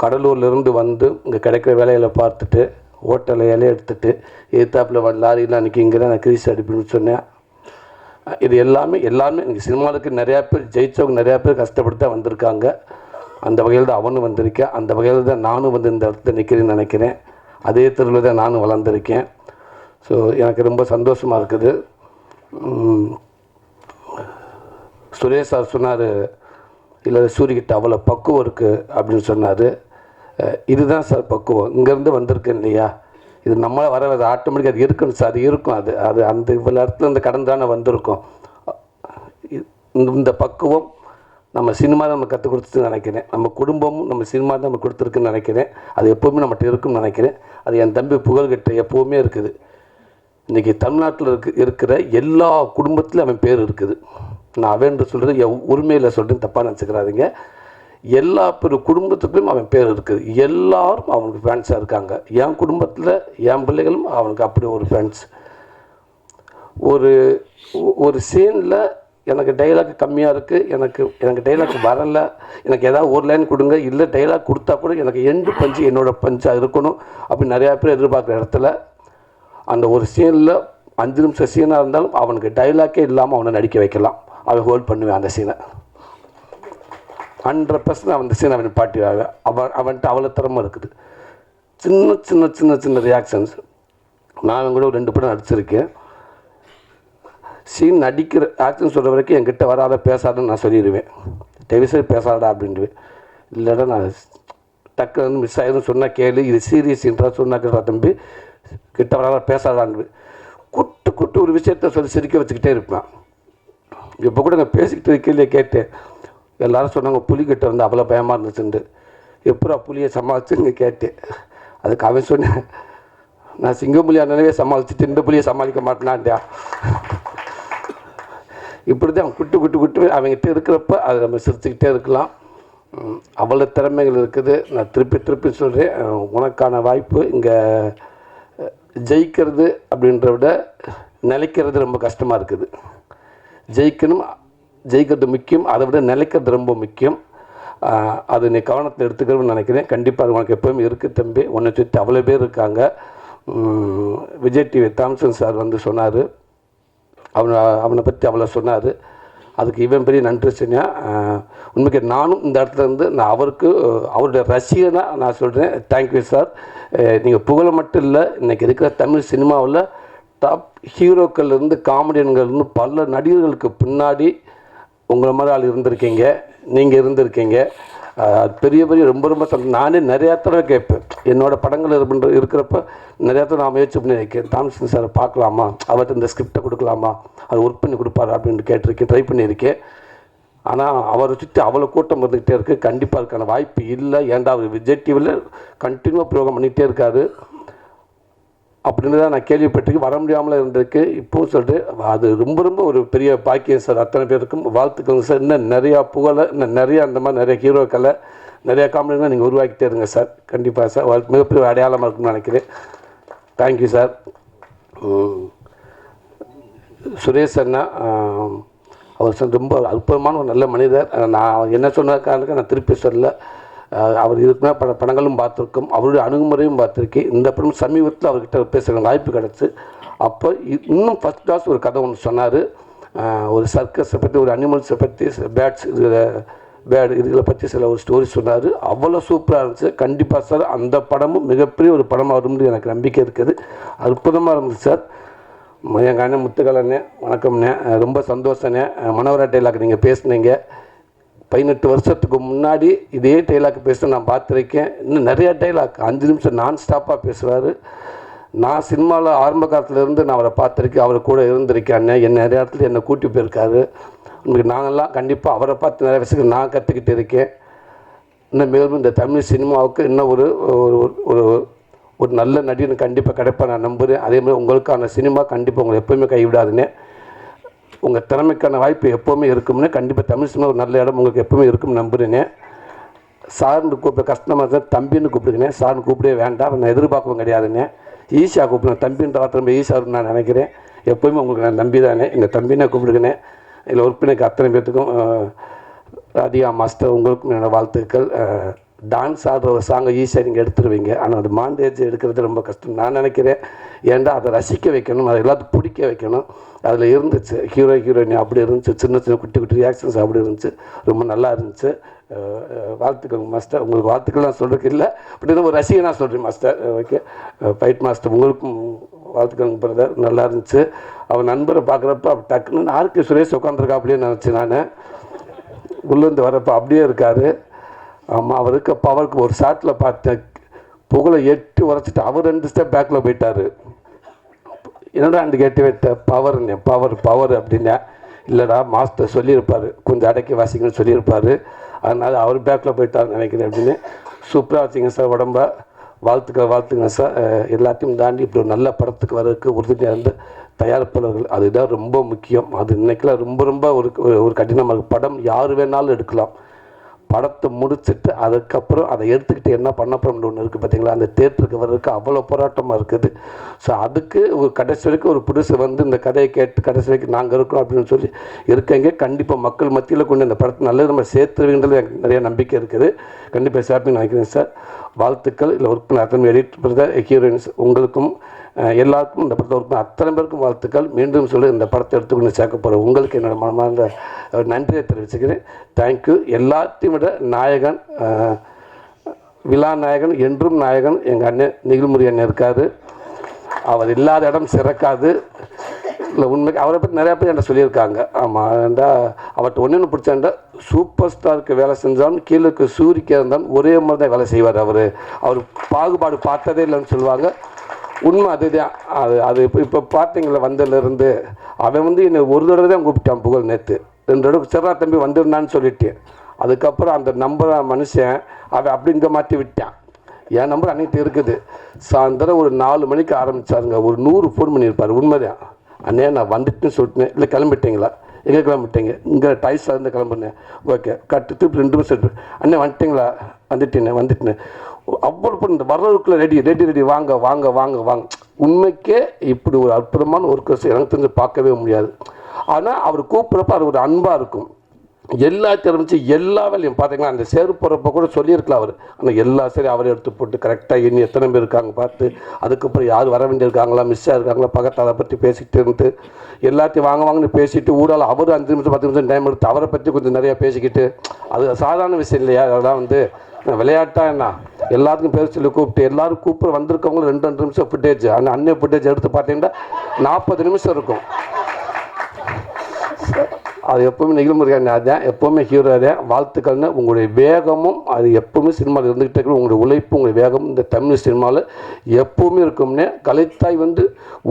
கடலூர்லேருந்து வந்து இங்கே கிடைக்கிற வேலைகளை பார்த்துட்டு ஹோட்டலில் இலையை எடுத்துகிட்டு எதிர்த்தாப்பில் லாரியில் அன்றைக்கி இங்கே தான் நான் கிரீஸ் அடிப்புன்னு சொன்னேன். இது எல்லாமே இன்றைக்கி சினிமாவுக்கு நிறையா பேர் ஜெயித்தவங்க, நிறையா பேர் கஷ்டப்பட்டு தான் வந்திருக்காங்க. அந்த வகையில் தான் அவனும் வந்திருக்கேன். அந்த வகையில் தான் நானும் வந்து இந்த இடத்துல நிற்கிறேன்னு நினைக்கிறேன். அதே தெருவில் தான் நானும் வளர்ந்துருக்கேன். ஸோ எனக்கு ரொம்ப சந்தோஷமாக இருக்குது. சுரேஷ் சார் சொன்னார், இல்லை சூரியகிட்ட அவ்வளோ பக்குவம் இருக்குது அப்படின்னு சொன்னார். இதுதான் சார் பக்குவம். இங்கேருந்து வந்திருக்கேன் இல்லையா, இது நம்மளால் வர ஆட்டோமேட்டிக்காக அது இருக்கணும் சார். இருக்கும் அது அது அந்த இவ்வளோ இடத்துல இந்த கடன் தானே வந்திருக்கோம். இந்த பக்குவம் நம்ம சினிமா தான் நம்ம கற்றுக் கொடுத்துன்னு நினைக்கிறேன். நம்ம குடும்பமும் நம்ம சினிமா தான் நம்ம கொடுத்துருக்குன்னு நினைக்கிறேன். அது எப்போவுமே நம்மகிட்ட இருக்குன்னு நினைக்கிறேன். அது என் தம்பி புகழ்கிட்ட எப்போவுமே இருக்குது. இன்றைக்கி தமிழ்நாட்டில் இருக்கிற எல்லா குடும்பத்துலையும் அவன் பேர் இருக்குது. நான் அவன் சொல்கிறது என் உரிமையில் சொல்கிறேன், தப்பாக நினச்சிக்கிறாதீங்க. எல்லா பெரிய குடும்பத்துக்குள்ளேயும் அவன் பேர் இருக்குது. எல்லாரும் அவனுக்கு ஃபேன்ஸாக இருக்காங்க. என் குடும்பத்தில் என் பிள்ளைகளும் அவனுக்கு அப்படி ஒரு ஃபேன்ஸ். ஒரு சீனில் எனக்கு டைலாக் கம்மியாக இருக்குது, எனக்கு டைலாக் வரலை, எனக்கு ஏதாவது ஒரு லைன் கொடுங்க, இல்லை டைலாக் கொடுத்தா கூட எனக்கு எண்டு பஞ்சு என்னோடய பஞ்சாக இருக்கணும் அப்படி நிறையா பேர் எதிர்பார்க்குற இடத்துல அந்த ஒரு சீனில் 5 நிமிஷம் சீனாக இருந்தாலும் அவனுக்கு டைலாக்கே இல்லாமல் அவனை நடிக்க வைக்கலாம். அவன் ஹோல்ட் பண்ணுவேன் அந்த சீனை. 100% அவன் அந்த சீனை அவன் பாட்டிவாங்க. அவன்கிட்ட அவ்வளோ திறமை இருக்குது. சின்ன சின்ன சின்ன சின்ன ரியாக்ஷன்ஸ். நான் கூட ஒரு 2 படம் நடிச்சிருக்கேன். சீன் நடிக்கிற ஆக்ஷன் சொல்கிற வரைக்கும் என்கிட்ட வராத பேசாதன்னு நான் சொல்லிடுவேன். டெவிசரி பேசாதா அப்படின்ட்டு. இல்லைடா நான் டக்கு வந்து மிஸ் ஆகிடும் சொன்னால் கேளு, இது சீரியஸ் சீன்றாக சொன்னாக்கா தம்பி கிட்ட வராத பேசாதான்னு குட்டு ஒரு விஷயத்த சொல்லி சிரிக்க வச்சுக்கிட்டே இருப்பேன். இப்போ கூட நான் பேசிக்கிட்டு இருக்கையிலே கேட்டேன். எல்லோரும் சொன்னாங்க புலிகிட்ட வந்து அவ்வளோ பயமாக இருந்துச்சுண்டு. எப்போ புலியை சமாளிச்சுன்னு கேட்டேன். அதுக்கு அவன் சொன்னேன், நான் சிங்கப்புலியாக நினைவே சமாளிச்சுட்டு இந்த புலியை சமாளிக்க மாட்டேனான்டா. இப்படி தான் குட்டு அவங்ககிட்ட இருக்கிறப்ப அதை நம்ம சிரிச்சுக்கிட்டே இருக்கலாம். அவ்வளோ திறமைகள் இருக்குது. நான் திருப்பி சொல்கிறேன், உனக்கான வாய்ப்பு இங்கே ஜெயிக்கிறது அப்படின்ற விட நிலைக்கிறது ரொம்ப கஷ்டமாக இருக்குது. ஜெயிக்கிறது முக்கியம், அதை விட நிலைக்கிறது ரொம்ப முக்கியம். அது நீ கவனத்தில் எடுத்துக்கிறோம்னு நினைக்கிறேன். கண்டிப்பாக அது உனக்கு எப்போவுமே இருக்குது தம்பி. உன்னை சுற்றி அவ்வளோ பேர் இருக்காங்க. விஜய் டிவி தாம்சன் சார் வந்து சொன்னார், அவனை பற்றி அவ்வளோ சொன்னார். அதுக்கு இவன் பெரிய நன்றி சொன்னால். உண்மைக்கு நானும் இந்த இடத்துல இருந்து நான் அவருடைய ரசிகனாக நான் சொல்கிறேன். Thank you sir. நீங்கள் புகழ மட்டும் இல்லை, இன்றைக்கி இருக்கிற தமிழ் சினிமாவில் டாப் ஹீரோக்கள்லேருந்து காமெடியன்கள்லேருந்து பல நடிகர்களுக்கு பின்னாடி உங்களை மாதிரி ஆள் இருந்திருக்கீங்க, நீங்கள் இருந்திருக்கீங்க. பெரிய பெரிய ரொம்ப ரொம்ப நானே நிறையா தடவை கேட்பேன். என்னோடய படங்கள் இருக்கிறப்ப நிறையா தடவை நான் முயற்சி பண்ணி வைக்கேன். தாமசன் சார் பார்க்கலாமா, அவர்கிட்ட இந்த ஸ்கிரிப்டை கொடுக்கலாமா, அது ஒர்க் பண்ணி கொடுப்பாரு அப்படின்னு கேட்டிருக்கேன், ட்ரை பண்ணியிருக்கேன். ஆனால் அவரை சுற்றி அவ்வளோ கூட்டம் வந்துக்கிட்டே இருக்குது. கண்டிப்பாக அதுக்கான வாய்ப்பு இல்லை. ஏன்டா அவர் விஜய் டிவியில் கண்டினியூவாக ப்ரோக்ராம் பண்ணிகிட்டே இருக்காரு அப்படின்னு தான் நான் கேள்விப்பட்டிருக்கேன். வர முடியாமல் இருந்திருக்கு. இப்போவும் சொல்லிட்டு அது ரொம்ப ரொம்ப ஒரு பெரிய பாக்கியம் சார். அத்தனை பேருக்கும் வாழ்த்துக்கள் சார். இன்னும் நிறையா புகழை, இன்னும் நிறையா அந்த மாதிரி நிறைய ஹீரோக்களை, நிறையா காமெடிலாம் நீங்கள் உருவாக்கிட்டே இருங்க சார். கண்டிப்பாக சார். மிகப்பெரிய அடையாளமாக இருக்குன்னு நினைக்கிறேன். Thank you sir. சுரேஷ் அண்ணா, அவர் சார் ரொம்ப அற்புதமான ஒரு நல்ல மனிதர். நான் என்ன சொன்னதுக்காக நான் திருப்பி சொல்லலை. அவர் இதுக்குமே படங்களும் பார்த்துருக்கோம், அவருடைய அணுகுமுறையும் பார்த்துருக்கேன். இந்த படம் சமீபத்தில் அவர்கிட்ட பேசுகிற வாய்ப்பு கிடச்சி. அப்போ இன்னும் ஃபஸ்ட் கிளாஸ் ஒரு கதை ஒன்று சொன்னார். ஒரு சர்க்கஸை பற்றி, ஒரு அனிமல்ஸை பற்றி, பேட்ஸ் இதுகளை பற்றி சில ஒரு ஸ்டோரி சொன்னார். அவ்வளோ சூப்பராக இருந்துச்சு. கண்டிப்பாக சார் அந்த படமும் மிகப்பெரிய ஒரு படமாக வரும்னு எனக்கு நம்பிக்கை இருக்குது. அற்புதமாக இருந்துச்சு சார். எங்கள் அண்ணன் முத்துக்கலண்ணே, வணக்கம்ண்ணே. ரொம்ப சந்தோஷண்ணே. மனோகரா டைலாக் நீங்கள் பேசுனீங்க. 18 வருஷத்துக்கு முன்னாடி இதே டைலாக் பேச நான் பார்த்துருக்கேன். இன்னும் நிறையா டைலாக் 5 நிமிஷம் நான் ஸ்டாப்பாக பேசுவார். நான் சினிமாவில் ஆரம்ப காலத்துலேருந்து நான் அவரை பார்த்துருக்கேன், அவர் கூட இருந்திருக்கேன். அண்ணன் என்ன நிறைய இடத்துல என்னை கூட்டி போயிருக்காரு. உங்களுக்கு நாங்கள்லாம் கண்டிப்பாக அவரை பார்த்து நிறைய விஷயங்கள் நான் கற்றுக்கிட்டு இருக்கேன். இன்னும் மேலும் இந்த தமிழ் சினிமாவுக்கு இன்னும் ஒரு ஒரு ஒரு நல்ல நடிகன் கண்டிப்பாக கிடைப்பேன் நான் நம்புகிறேன். அதேமாதிரி உங்களுக்கான சினிமா கண்டிப்பாக உங்களை எப்போவுமே கைவிடாதுன்னே. உங்கள் திறமைக்கான வாய்ப்பு எப்போவுமே இருக்கும்னு. கண்டிப்பாக தமிழ் சினிமா ஒரு நல்ல இடம் உங்களுக்கு எப்போவுமே இருக்கும்னு நம்புகிறேனே. சார்னு கூப்பிட கஷ்டமாக இருந்தால் தம்பின்னு கூப்பிடுங்கண்ணே. சார்னு கூப்பிடவே வேண்டாம், நான் எதிர்பார்க்கவும் கிடையாதுண்ணே. ஈஸியாக கூப்பிடுங்க. தம்பின்ற வார்த்தை ரொம்ப ஈஸியாக நான் நினைக்கிறேன். எப்போவுமே உங்களுக்கு நான் நம்பி தானே எங்கள் தம்பினே கூப்பிடுங்கண்ணே. இதில் ஒர்க் பண்ணிக்க அத்தனை பேர்த்துக்கும், ராதிகா மாஸ்டர் உங்களுக்கும் என்னோடய வாழ்த்துக்கள். டான்ஸ் ஆடுற ஒரு சாங்கை ஈஸியாக நீங்கள் எடுத்துருவீங்க, ஆனால் அது மாண்டேஜ் எடுக்கிறது ரொம்ப கஷ்டம் நான் நினைக்கிறேன். ஏன்டா அதை ரசிக்க வைக்கணும், அதை எல்லாத்துக்கும் பிடிக்க வைக்கணும். அதில் இருந்துச்சு ஹீரோயின் அப்படி இருந்துச்சு, சின்ன சின்ன குட்டி குட்டி ரியாக்ஷன்ஸ் அப்படி இருந்துச்சு. ரொம்ப நல்லா இருந்துச்சு. வாழ்த்துக்கள் மாஸ்டர். உங்களுக்கு வாழ்த்துக்கள் நான் சொல்கிறதுக்கு இல்லை, பட் இது ஒரு ரசிகனாக சொல்கிறேன் மாஸ்டர். ஓகே, ஃபைட் மாஸ்டர் உங்களுக்கும் வாழ்த்துக்கள் பிரதர். நல்லா இருந்துச்சு. அவன் நண்பரை பார்க்குறப்ப டக்குன்னு ஆர்கே சுரேஷ் உட்காந்துருக்கா அப்படியே நினச்சேன் நான். உள்ளேருந்து வரப்போ அப்படியே இருக்கார். ஆமாம், அவர் இருக்க பவருக்கு ஒரு ஷாட்டில் பார்த்தேன், புகழை 8 உரைச்சிட்டு அவர் 2 ஸ்டெப் பேக்கில் போயிட்டார். என்னடா அந்த கேட்டு வைத்த பவர் அப்படின்னா, இல்லைடா மாஸ்டர் சொல்லியிருப்பார், கொஞ்சம் அடக்கி வாசிக்கணும்னு சொல்லியிருப்பார், அதனால் அவர் பேக்கில் போயிட்டார்னு நினைக்கிறேன் அப்படின்னு. சூப்பராக வச்சிங்க சார் உடம்ப. வாழ்த்துங்க சார். எல்லாத்தையும் தாண்டி இப்படி ஒரு நல்ல படத்துக்கு வர்றதுக்கு உறுதுணையாக இருந்து தயாரிப்பாளர்கள், அதுதான் ரொம்ப முக்கியம். அது இன்றைக்கெலாம் ரொம்ப ரொம்ப ஒரு கடினமாக இருக்குது. படம் யார் வேணாலும் எடுக்கலாம். படத்தை முடிச்சுட்டு அதுக்கப்புறம் அதை எடுத்துக்கிட்டு என்ன பண்ண போகிறோம்னு ஒன்று இருக்குது பார்த்தீங்களா, அந்த தேட்டருக்கு வர்றதுக்கு அவ்வளோ போராட்டமாக இருக்குது. ஸோ அதுக்கு ஒரு கடைசி வரைக்கும் ஒரு புதுசு இந்த கதையை கேட்டு கடைசி வரைக்கும் நாங்கள் இருக்கோம் அப்படின்னு சொல்லி இருக்கங்க. கண்டிப்பாக மக்கள் மத்தியில் கொண்டு இந்த படத்தை நல்லது நம்ம சேர்த்துருவீங்கிறது எனக்கு நிறைய நம்பிக்கை இருக்குது. கண்டிப்பாக சேர்த்துன்னு நினைக்கிறேன் சார். வாழ்த்துக்கள். இல்லை ஒர்க் பண்ண அத்தனை எடிட்டர் ஹீரோயின்ஸ் உங்களுக்கும் எல்லாருக்கும், இந்த படத்தை ஒர்க் பண்ண அத்தனை பேருக்கும் வாழ்த்துக்கள். மீண்டும் சொல்லி இந்த படத்தை எடுத்துக்கொண்டு சேர்க்க போகிறேன் உங்களுக்கு என்னோடய மனமார்ந்த நன்றியை தெரிவிச்சுக்கிறேன். தேங்க்யூ. எல்லாத்தையும் விட நாயகன், விழா நாயகன், என்றும் நாயகன் எங்கள் அண்ணன் நிகில்முரி அண்ணன் இருக்கார். அவர் இல்லாத இடம் சிறக்காது. இல்லை உண்மைக்கு அவரை பற்றி நிறையா பேர் என்கிட்ட சொல்லியிருக்காங்க. ஆமாம், ஏண்டா அவர்கிட்ட ஒன்று பிடிச்சாண்டா, சூப்பர் ஸ்டாருக்கு வேலை செஞ்சாலும் கீழே சூரிக்க இருந்தாலும் ஒரே மாதிரி தான் வேலை செய்வார். அவர் பாகுபாடு பார்த்ததே இல்லைன்னு சொல்லுவாங்க. உண்மை அதுதான். அது இப்போ பார்த்தீங்களா, வந்ததுலேருந்து அவன் என்னை ஒரு தடவை தான் கூப்பிட்டான் புகழ். நேற்று 2 தடவை சிறா தம்பி வந்துருந்தான்னு சொல்லிட்டேன். அதுக்கப்புறம் அந்த நம்பரை மனுஷன் அவன் அப்படிங்க மாற்றி விட்டான். என் நம்பர் அன்னைக்கு இருக்குது. சாயந்தரம் ஒரு 4 மணிக்கு ஆரம்பித்தாருங்க, ஒரு 100 ஃபோன் பண்ணியிருப்பார். உண்மைதான். அண்ணே நான் வந்துட்டுன்னு சொல்லிட்டேன். இல்லை கிளம்பிட்டீங்களா, எங்கே கிளம்பிட்டீங்க, இங்கே டைஸாக இருந்து கிளம்புனேன். ஓகே, கட்டு 2 நிமிஷம். அண்ணே வந்துட்டிங்களா, வந்துட்டேன். அவ்வளோ இந்த வர்றதுக்குள்ளே ரெடி வாங்க. உண்மைக்கே இப்படி ஒரு அற்புதமான ஒர்க்கர்ஸ் எனக்கு தெரிஞ்சு பார்க்கவே முடியாது. ஆனால் அவர் கூப்பிட்றப்ப அது ஒரு அன்பாக இருக்கும். எல்லா தெரிஞ்சு எல்லா வேலையும் பார்த்தீங்கன்னா, அந்த சேரு போகிறப்ப கூட சொல்லியிருக்கலாம் அவர். ஆனால் எல்லா சரி அவரை எடுத்து போட்டு கரெக்டாக எண்ணி எத்தனை பேர் இருக்காங்க பார்த்து, அதுக்கப்புறம் யார் வர வேண்டியிருக்காங்களா, மிஸ் ஆகிருக்காங்களா, பக்கத்தில் அதை பற்றி பேசிக்கிட்டு இருந்து எல்லாத்தையும் வாங்கன்னு பேசிட்டு ஊடால அவர் 5 நிமிஷம் 10 நிமிஷம் டைம் எடுத்து அவரை பற்றி கொஞ்சம் நிறையா பேசிக்கிட்டு, அது சாதாரண விஷயம் இல்லையா. அதெல்லாம் விளையாட்டாக என்ன எல்லாத்துக்கும் பேர் சொல்லி கூப்பிட்டு எல்லோரும் கூப்பிட வந்திருக்கவங்களும் 2 நிமிஷம் ஃபுட்டேஜ், அந்த அன்னைய ஃபுட்டேஜ் எடுத்து பார்த்தீங்கன்னா 40 நிமிஷம் இருக்கும். அது எப்போவுமே நெகிழ்முறையான அதான் எப்போவுமே ஹீரோ அதேன். வாழ்த்துக்கள்னு உங்களுடைய வேகமும் அது எப்போவுமே சினிமாவில் இருந்துகிட்டே இருக்கணும். உங்களுடைய உழைப்பு உங்களுடைய வேகம் இந்த தமிழ் சினிமாவில் எப்போவுமே இருக்கும்னே. கலைத்தாய் வந்து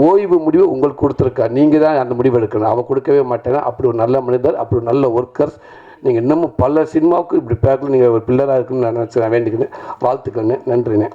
ஓய்வு முடிவு உங்களுக்கு கொடுத்துருக்கா, நீங்கள் தான் அந்த முடிவு எடுக்கணும், அவன் கொடுக்கவே மாட்டேங்க. அப்படி ஒரு நல்ல மனிதர், அப்படி ஒரு நல்ல ஒர்க்கர்ஸ். நீங்கள் இன்னமும் பல சினிமாவுக்கு இப்படி பேக்கில் நீங்கள் ஒரு பில்லராக இருக்குன்னு நான் நினச்சி நான் வேண்டிக்கிறேன். வாழ்த்துக்கள்ண்ணே, நன்றிண்ணே.